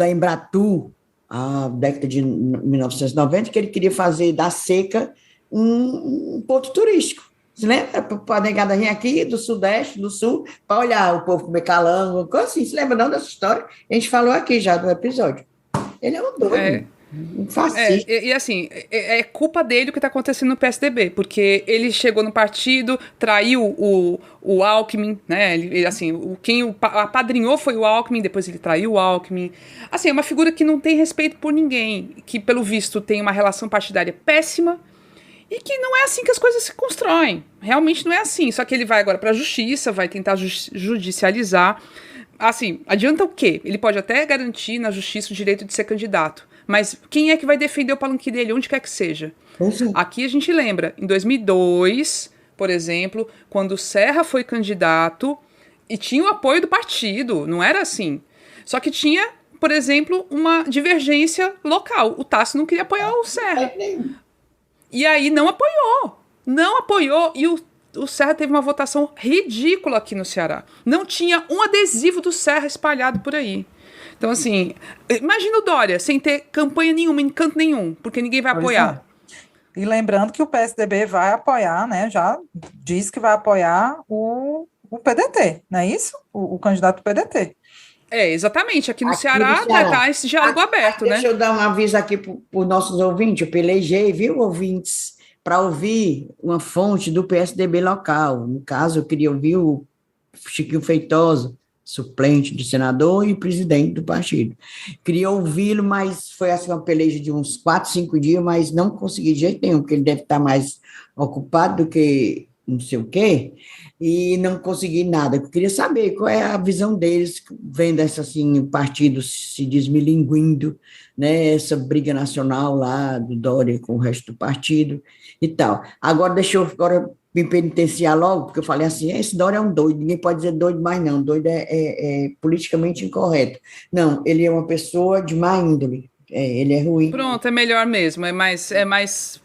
Embratur, a década de 1990, que ele queria fazer da seca um ponto turístico. Você lembra? Para a negada vir aqui do Sudeste, do Sul, para olhar o povo comer calango, coisa assim. Se lembra não dessa história? A gente falou aqui já no episódio. Ele é um doido. Um fascista. E assim, é culpa dele o que está acontecendo no PSDB, porque ele chegou no partido, traiu o Alckmin, né? Quem o apadrinhou foi o Alckmin, depois ele traiu o Alckmin. Assim, é uma figura que não tem respeito por ninguém, que pelo visto tem uma relação partidária péssima e que não é assim que as coisas se constroem. Realmente não é assim. Só que ele vai agora para a justiça, vai tentar judicializar. Assim, adianta o quê? Ele pode até garantir na justiça o direito de ser candidato. Mas quem é que vai defender o palanque dele, onde quer que seja? Aqui a gente lembra, em 2002, por exemplo, quando o Serra foi candidato e tinha o apoio do partido, não era assim. Só que tinha, por exemplo, uma divergência local. O Tasso não queria apoiar o Serra. E aí não apoiou, e o Serra teve uma votação ridícula aqui no Ceará. Não tinha um adesivo do Serra espalhado por aí. Então, assim, imagina o Dória sem ter campanha nenhuma, em canto nenhum, porque ninguém vai apoiar. E lembrando que o PSDB vai apoiar, né, já diz que vai apoiar o PDT, não é isso? O candidato do PDT. Exatamente. Aqui no Ceará vai estar esse diálogo aberto, né? Deixa eu dar um aviso aqui para os nossos ouvintes. Eu pelejei, viu, ouvintes, para ouvir uma fonte do PSDB local. No caso, eu queria ouvir o Chiquinho Feitosa, suplente de senador e presidente do partido. Queria ouvi-lo, mas foi assim uma peleja de uns 4, 5 dias, mas não consegui de jeito nenhum, porque ele deve estar mais ocupado do que não sei o quê, e não consegui nada. Eu queria saber qual é a visão deles, vendo essa, assim, partido se desmilinguindo, né, essa briga nacional lá do Dória com o resto do partido e tal. Agora, deixa eu me penitenciar logo, porque eu falei assim, esse Dória é um doido, ninguém pode dizer doido mais não, doido é politicamente incorreto. Não, ele é uma pessoa de má índole, ele é ruim. Pronto, é melhor mesmo, é mais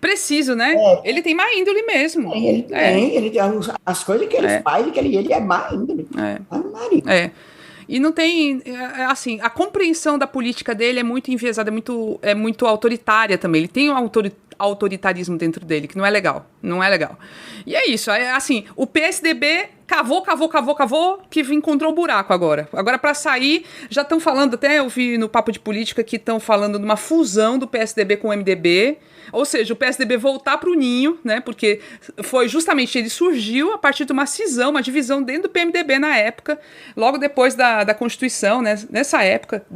preciso, né? Ele tem má índole mesmo. Ele tem as coisas que ele faz, que ele é má índole. E não tem, assim, a compreensão da política dele é muito enviesada, é muito autoritária também. Ele tem um autoritarismo dentro dele, que não é legal. Não é legal. E é isso, assim, o PSDB cavou, que encontrou o buraco agora. Agora, para sair, já estão falando, até eu vi no Papo de Política que estão falando de uma fusão do PSDB com o MDB, ou seja, o PSDB voltar para o ninho, né, porque foi justamente, ele surgiu a partir de uma cisão, uma divisão dentro do PMDB na época, logo depois da Constituição, né, nessa época,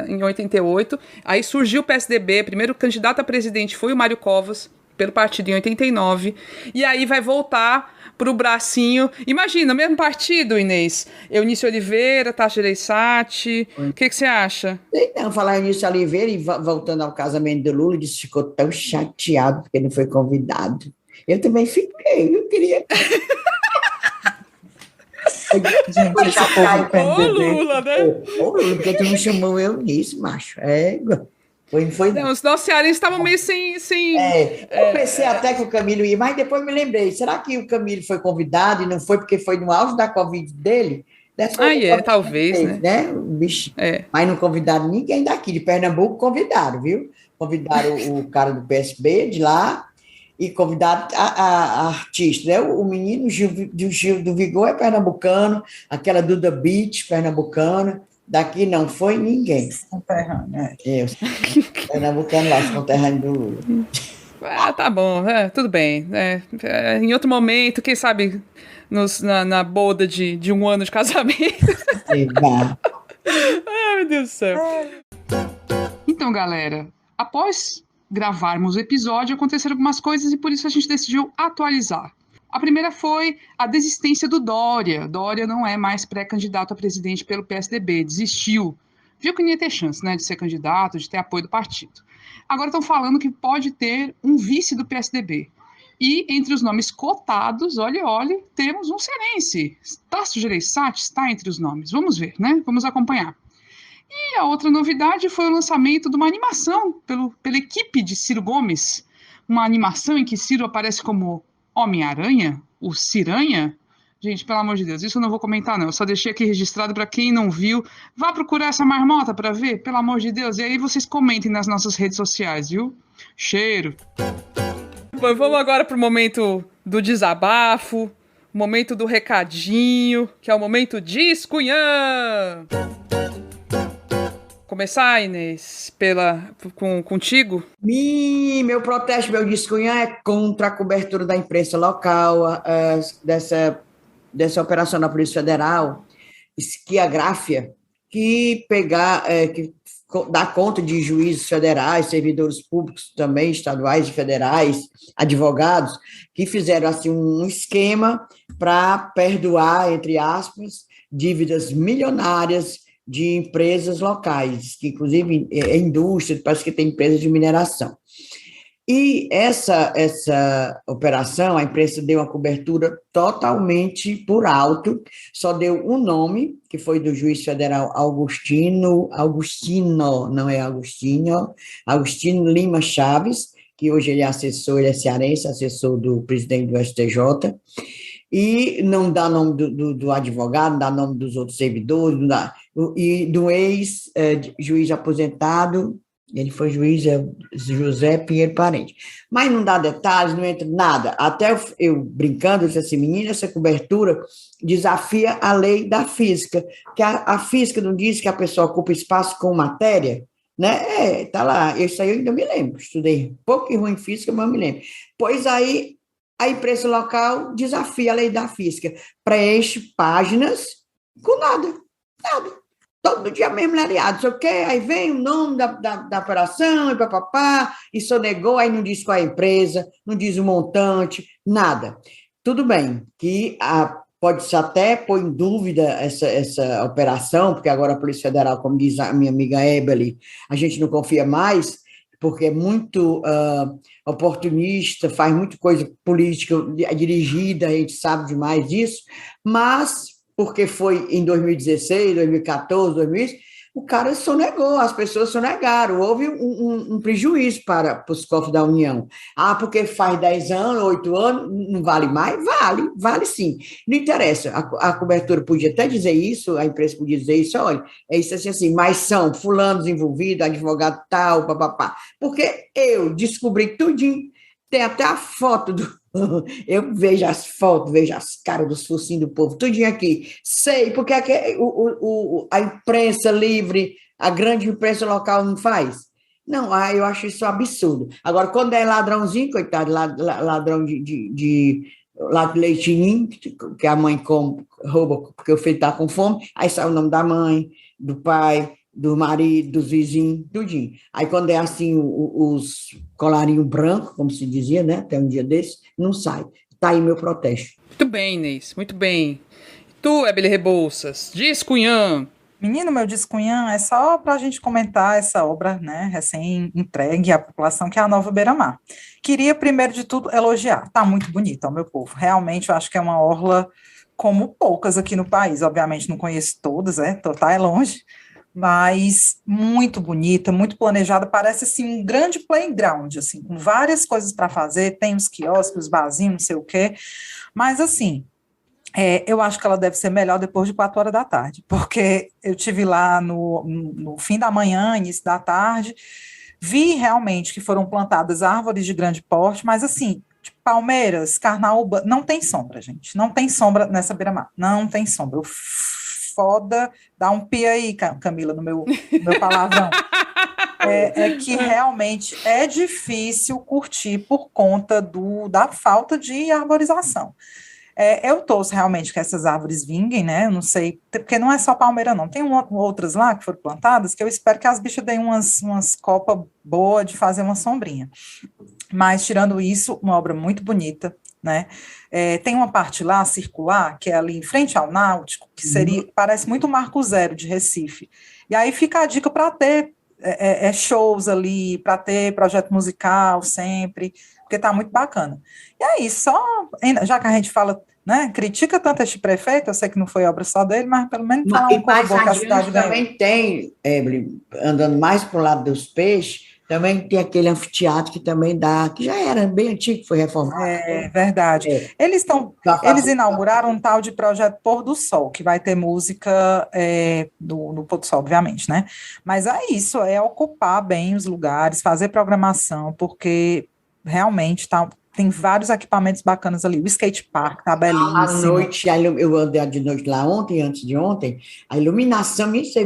em 88, aí surgiu o PSDB, primeiro candidato a presidente foi o Mário Covas, pelo partido em 89, e aí vai voltar pro bracinho. Imagina, o mesmo partido, Inês. Eunice Oliveira, Tasso Gereissati. O que você acha? Não, falar Eunice Oliveira e voltando ao casamento do Lula, ele ficou tão chateado porque não foi convidado. Eu também fiquei, eu queria. Gente, esse povo Ô, Lula, né? Ô, Lula, por que tu não chamou Eunice, macho? Foi. Não, os nossos cearenses estavam meio sem... Eu pensei até que o Camilo ia, mas depois me lembrei, será que o Camilo foi convidado e não foi porque foi no auge da Covid dele? Talvez, né? O bicho. Mas não convidaram ninguém daqui, de Pernambuco convidaram, viu? Convidaram o cara do PSB de lá e convidaram a artista, né? O menino Gil do Vigor é pernambucano, aquela Duda Beat, pernambucana. Daqui não foi ninguém. Conterrâneo, Pernambucano lá, conterrâneo do Lula. Tá bom, tudo bem. Em outro momento, quem sabe na boda de um ano de casamento. Ai, meu Deus do céu. Então, galera, após gravarmos o episódio, aconteceram algumas coisas e por isso a gente decidiu atualizar. A primeira foi a desistência do Dória. Dória não é mais pré-candidato a presidente pelo PSDB, desistiu. Viu que não ia ter chance, né, de ser candidato, de ter apoio do partido. Agora estão falando que pode ter um vice do PSDB. E entre os nomes cotados, olhe, temos um cearense. Tasso Gereissati está entre os nomes. Vamos ver, né? Vamos acompanhar. E a outra novidade foi o lançamento de uma animação pela equipe de Ciro Gomes. Uma animação em que Ciro aparece como Homem-Aranha, o Ciranha. Gente, pelo amor de Deus, isso eu não vou comentar, não. Eu só deixei aqui registrado para quem não viu. Vá procurar essa marmota para ver, pelo amor de Deus. E aí vocês comentem nas nossas redes sociais, viu? Cheiro. Bom, vamos agora para o momento do desabafo, o momento do recadinho, que é o momento Discunhã. Começar, Inês, contigo? Meu protesto, meu Discunhã é contra a cobertura da imprensa local, dessa operação da Polícia Federal, esquiagráfia, que dá conta de juízes federais, servidores públicos também, estaduais e federais, advogados, que fizeram assim um esquema para perdoar, entre aspas, dívidas milionárias de empresas locais, que inclusive é indústria, parece que tem empresas de mineração. E essa operação, a imprensa deu uma cobertura totalmente por alto, só deu um nome, que foi do juiz federal Agostinho Lima Chaves, que hoje ele é cearense, assessor do presidente do STJ, e não dá nome do advogado, não dá nome dos outros servidores, e do ex-juiz aposentado. Ele foi juiz José Pinheiro Parente. Mas não dá detalhes, não entra nada. Até eu brincando, disse assim, menina, essa cobertura desafia a lei da física, que a física não diz que a pessoa ocupa espaço com matéria, né? Tá lá, isso aí eu ainda me lembro, estudei pouco e ruim em física, mas eu me lembro. Pois aí, a imprensa local desafia a lei da física, preenche páginas com nada. Todo dia mesmo lereado, sei o quê, aí vem o nome da operação, e papapá, e sonegou, aí não diz qual é a empresa, não diz o montante, nada. Tudo bem, que pode-se até pôr em dúvida essa operação, porque agora a Polícia Federal, como diz a minha amiga Ebeli, a gente não confia mais, porque é muito oportunista, faz muita coisa política dirigida, a gente sabe demais disso, mas porque foi em 2016, 2014, 2015, o cara sonegou, as pessoas sonegaram, houve um prejuízo para os cofres da União. Porque faz 10 anos, 8 anos, não vale mais? Vale sim. Não interessa, a cobertura podia até dizer isso, a imprensa podia dizer isso, olha, é isso assim, mas são fulanos envolvidos, advogado tal, papapá. Porque eu descobri tudinho, tem até a foto eu vejo as fotos, vejo as caras dos focinhos do povo, tudinho aqui. Sei, porque a imprensa livre, a grande imprensa local não faz? Não, eu acho isso um absurdo. Agora, quando é ladrãozinho, coitado, ladrão de leitinho, que a mãe rouba porque o filho está com fome, aí sai o nome da mãe, do pai, do marido, dos vizinhos, tudinho. Aí, quando é assim, os colarinhos brancos, como se dizia, né? Até um dia desse, não sai. Está aí meu protesto. Muito bem, Inês, muito bem. Tu, Ebeli Rebouças, Discunhã. Menino, meu Discunhã é só para a gente comentar essa obra, né, recém-entregue à população, que é a Nova Beira-Mar. Queria, primeiro de tudo, elogiar. Está muito bonita, meu povo. Realmente, eu acho que é uma orla como poucas aqui no país. Obviamente, não conheço todas, tá longe, mas muito bonita, muito planejada, parece assim um grande playground, assim, com várias coisas para fazer, tem os quiosques, os barzinhos, não sei o quê, mas assim, eu acho que ela deve ser melhor depois de 4 horas da tarde, porque eu tive lá no fim da manhã, início da tarde, vi realmente que foram plantadas árvores de grande porte, mas assim, tipo, palmeiras, carnaúba, não tem sombra, gente, não tem sombra nessa beira-mar, não tem sombra, foda, dá um pi aí, Camila, no meu palavrão, que realmente é difícil curtir por conta da falta de arborização. Eu torço realmente que essas árvores vinguem, né, eu não sei, porque não é só palmeira não, tem outras lá que foram plantadas, que eu espero que as bichas deem umas copas boas de fazer uma sombrinha, mas tirando isso, uma obra muito bonita, né? Tem uma parte lá, circular, que é ali em frente ao Náutico, que parece muito o Marco Zero de Recife, e aí fica a dica para ter shows ali, para ter projeto musical sempre, porque está muito bacana. E aí, já que a gente fala, né, critica tanto este prefeito, eu sei que não foi obra só dele, mas pelo menos falar E um pouco mais bom que a cidade adiante ganhou. também tem, Evelyn, andando mais para o lado dos peixes, também tem aquele anfiteatro que também dá, que já era bem antigo, foi reformado. É verdade. É, Eles inauguraram um tal de projeto Pôr do Sol, que vai ter música no Pôr do Sol, obviamente, né? Mas é isso, é ocupar bem os lugares, fazer programação, porque realmente tem vários equipamentos bacanas ali. O skate park tá à belíssimo. noite, eu andei de noite lá ontem, antes de ontem, a iluminação, isso aí,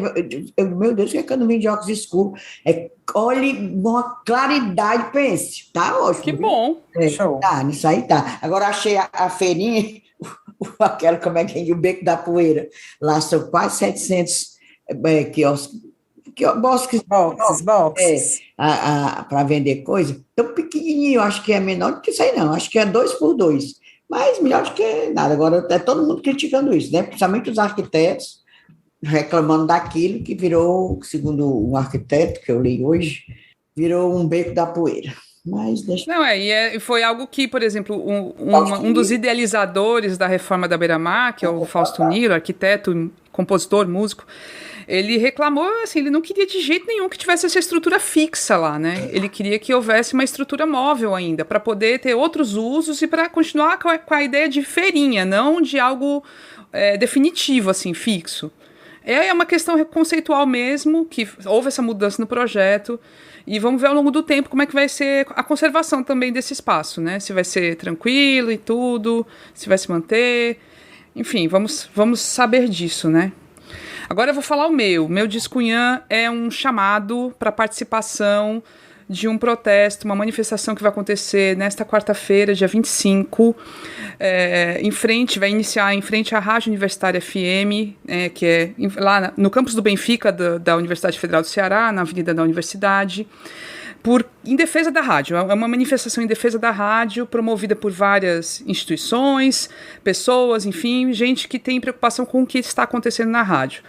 meu Deus, que é que eu não vim de óculos escuros? Olhe, uma claridade, pense, tá ótimo. Que viu? bom. Show. Tá, nisso aí tá. Agora achei a feirinha, aquela, como é que é, o Beco da Poeira, lá são quase 700 quiosques, Boxes. para vender coisa, tão pequenininho, acho que é menor do que isso aí não, acho que é 2 por 2, mas melhor do que nada. Agora é todo mundo criticando isso, né? Principalmente os arquitetos reclamando daquilo que virou, segundo um arquiteto que eu li hoje, virou um beco da poeira. Mas deixa. Não, foi algo que, por exemplo, um dos idealizadores da reforma da Beira-Mar, que é o Fausto Niro, arquiteto, compositor, músico, ele reclamou, assim, ele não queria de jeito nenhum que tivesse essa estrutura fixa lá, né? Ele queria que houvesse uma estrutura móvel ainda, para poder ter outros usos e para continuar com a ideia de feirinha, não de algo definitivo, assim, fixo. É uma questão conceitual mesmo, que houve essa mudança no projeto, e vamos ver ao longo do tempo como é que vai ser a conservação também desse espaço, né? Se vai ser tranquilo e tudo, se vai se manter, enfim, vamos saber disso, né? Agora eu vou falar o meu. O meu Discunhã é um chamado para participação de um protesto, uma manifestação que vai acontecer nesta quarta-feira, dia 25, vai iniciar em frente à Rádio Universitária FM, que é lá no campus do Benfica, da Universidade Federal do Ceará, na Avenida da Universidade, em defesa da rádio. É uma manifestação em defesa da rádio, promovida por várias instituições, pessoas, enfim, gente que tem preocupação com o que está acontecendo na rádio.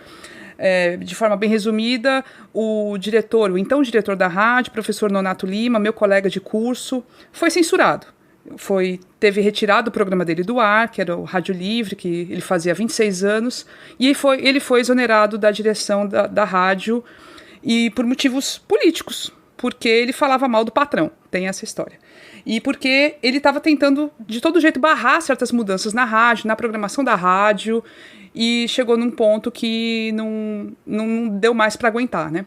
De forma bem resumida, o então diretor da rádio, professor Nonato Lima, meu colega de curso, foi censurado. Teve retirado o programa dele do ar, que era o Rádio Livre, que ele fazia há 26 anos, e ele foi exonerado da direção da rádio, e por motivos políticos, porque ele falava mal do patrão, tem essa história. E porque ele estava tentando, de todo jeito, barrar certas mudanças na rádio, na programação da rádio, e chegou num ponto que não deu mais para aguentar, né?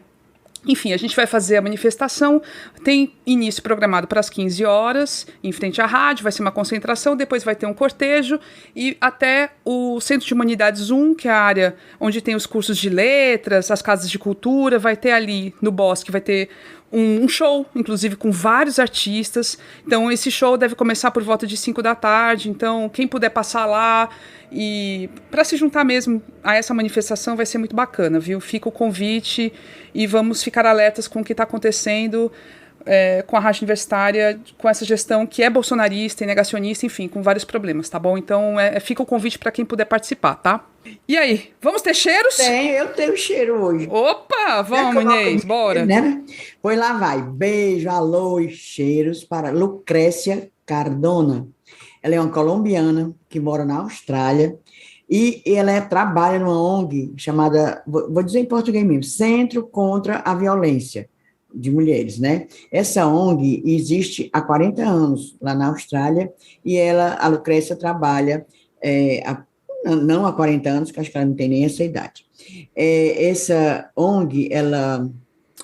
Enfim, a gente vai fazer a manifestação, tem início programado para as 15 horas, em frente à rádio, vai ser uma concentração, depois vai ter um cortejo, e até o Centro de Humanidades 1, que é a área onde tem os cursos de letras, as casas de cultura, vai ter ali no Bosque, vai ter um show, inclusive com vários artistas. Então esse show deve começar por volta de 5 da tarde, então quem puder passar lá e para se juntar mesmo a essa manifestação vai ser muito bacana, viu? Fica o convite e vamos ficar alertas com o que está acontecendo com a Rádio Universitária, com essa gestão que é bolsonarista e negacionista, enfim, com vários problemas, tá bom? Então fica o convite para quem puder participar, tá? E aí, vamos ter cheiros? Eu tenho cheiro hoje. Opa, vamos, Inês, bora. Né? Pois lá vai. Beijo, alô e cheiros para Lucrécia Cardona. Ela é uma colombiana que mora na Austrália e ela trabalha numa ONG chamada, vou dizer em português mesmo, Centro contra a Violência de Mulheres, né? Essa ONG existe há 40 anos lá na Austrália e a Lucrécia trabalha não há 40 anos, que acho que ela não tem nem essa idade. Essa ONG, ela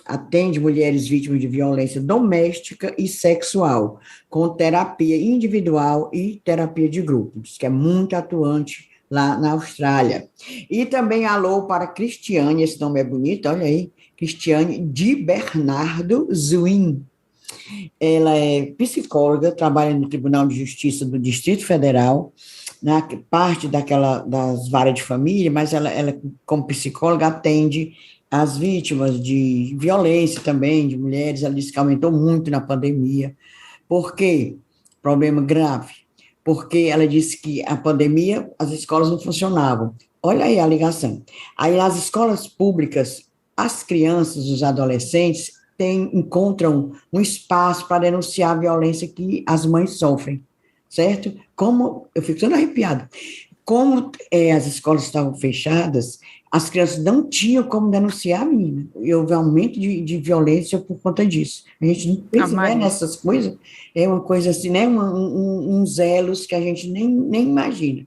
atende mulheres vítimas de violência doméstica e sexual, com terapia individual e terapia de grupo, diz que é muito atuante lá na Austrália. E também alô para Cristiane, esse nome é bonito, olha aí, Cristiane de Bernardo Zuin. Ela é psicóloga, trabalha no Tribunal de Justiça do Distrito Federal, parte das varas de família, mas ela, como psicóloga, atende as vítimas de violência também, de mulheres. Ela disse que aumentou muito na pandemia. Por quê? Problema grave. Porque ela disse que a pandemia, as escolas não funcionavam. Olha aí a ligação. Aí, as escolas públicas, as crianças, os adolescentes, encontram um espaço para denunciar a violência que as mães sofrem, certo? Como, eu fico toda arrepiada, como as escolas estavam fechadas, as crianças não tinham como denunciar a menina, e houve aumento de violência por conta disso. A gente não pensa, né, nessas coisas, é uma coisa assim, né, uns elos que a gente nem imagina.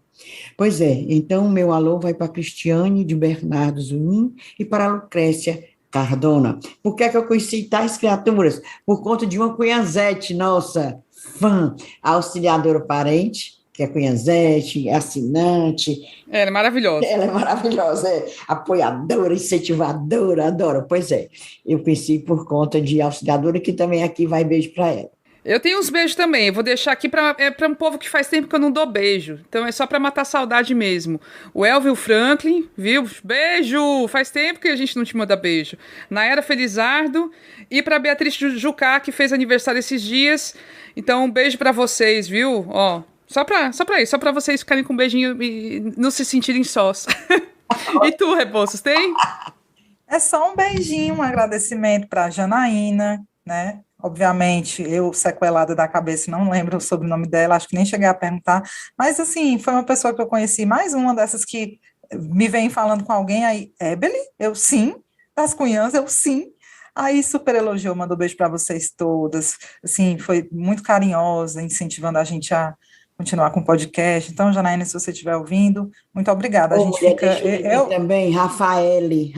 Pois é, então meu alô vai para a Cristiane de Bernardo Zunim e para a Lucrécia Cardona. Por que é que eu conheci tais criaturas? Por conta de uma cunhazete nossa, fã, auxiliadora parente, que é cunhazete, assinante. Ela é maravilhosa. Ela é maravilhosa, apoiadora, incentivadora, adoro. Pois é, eu conheci por conta de auxiliadora, que também aqui vai beijo para ela. Eu tenho uns beijos também, eu vou deixar aqui para um povo que faz tempo que eu não dou beijo, então é só para matar saudade mesmo. O Elvio Franklin, viu? Beijo! Faz tempo que a gente não te manda beijo. Nayara Felizardo e para Beatriz Jucá, que fez aniversário esses dias, então um beijo para vocês, viu? Ó, só para isso, só para vocês ficarem com um beijinho e não se sentirem sós. E tu, Rebouças, tem? É só um beijinho, um agradecimento para a Janaína, né? Obviamente, eu, sequelada da cabeça, não lembro o sobrenome dela, acho que nem cheguei a perguntar, mas, assim, foi uma pessoa que eu conheci, mais uma dessas que me vem falando com alguém, aí, Ebele, eu sim, das Cunhãs, eu sim, aí super elogiou, mandou beijo para vocês todas, assim, foi muito carinhosa, incentivando a gente a continuar com o podcast. Então, Janaína, se você estiver ouvindo, muito obrigada. A gente fica... Eu também, Rafaele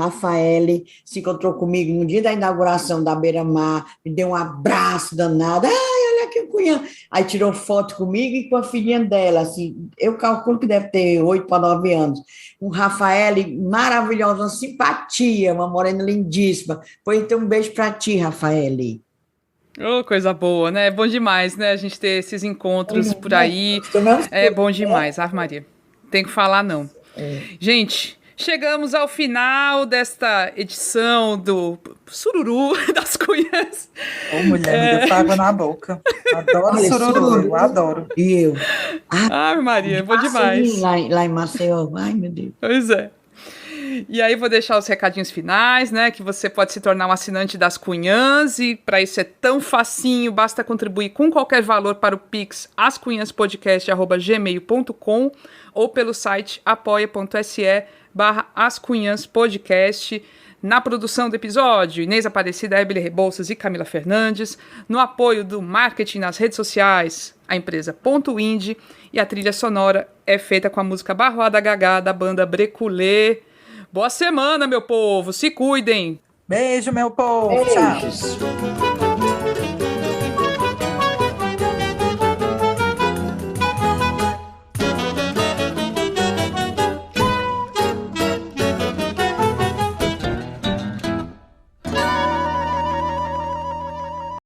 se encontrou comigo no dia da inauguração da Beira-Mar, me deu um abraço danado. Ai, olha que cunhã. Aí tirou foto comigo e com a filhinha dela, assim, eu calculo que deve ter 8 para 9 anos. Um Rafaele maravilhoso, uma simpatia, uma morena lindíssima. Pois então, um beijo para ti, Rafaele. Oh, coisa boa, né? É bom demais, né? A gente ter esses encontros por aí. É bom demais, Ave Maria. Tem que falar, não. Gente, chegamos ao final desta edição do Sururu das Cunhãs. Ô, mulher, me deu água na boca. Adoro sururu, eu adoro. E eu. Ave Maria, é bom demais. Lá em Maceió, ai meu Deus. Pois é. E aí vou deixar os recadinhos finais, né, que você pode se tornar um assinante das Cunhãs e para isso é tão facinho, basta contribuir com qualquer valor para o Pix ascunhaspodcast@gmail.com ou pelo site apoia.se/ascunhaspodcast. Na produção do episódio, Inês Aparecida, Ebele Rebouças e Camila Fernandes. No apoio do marketing nas redes sociais, a empresa Ponto Indie. E a trilha sonora é feita com a música Barroada Gagá, da banda Breculê. Boa semana, meu povo. Se cuidem. Beijo, meu povo. Beijos. Tchau.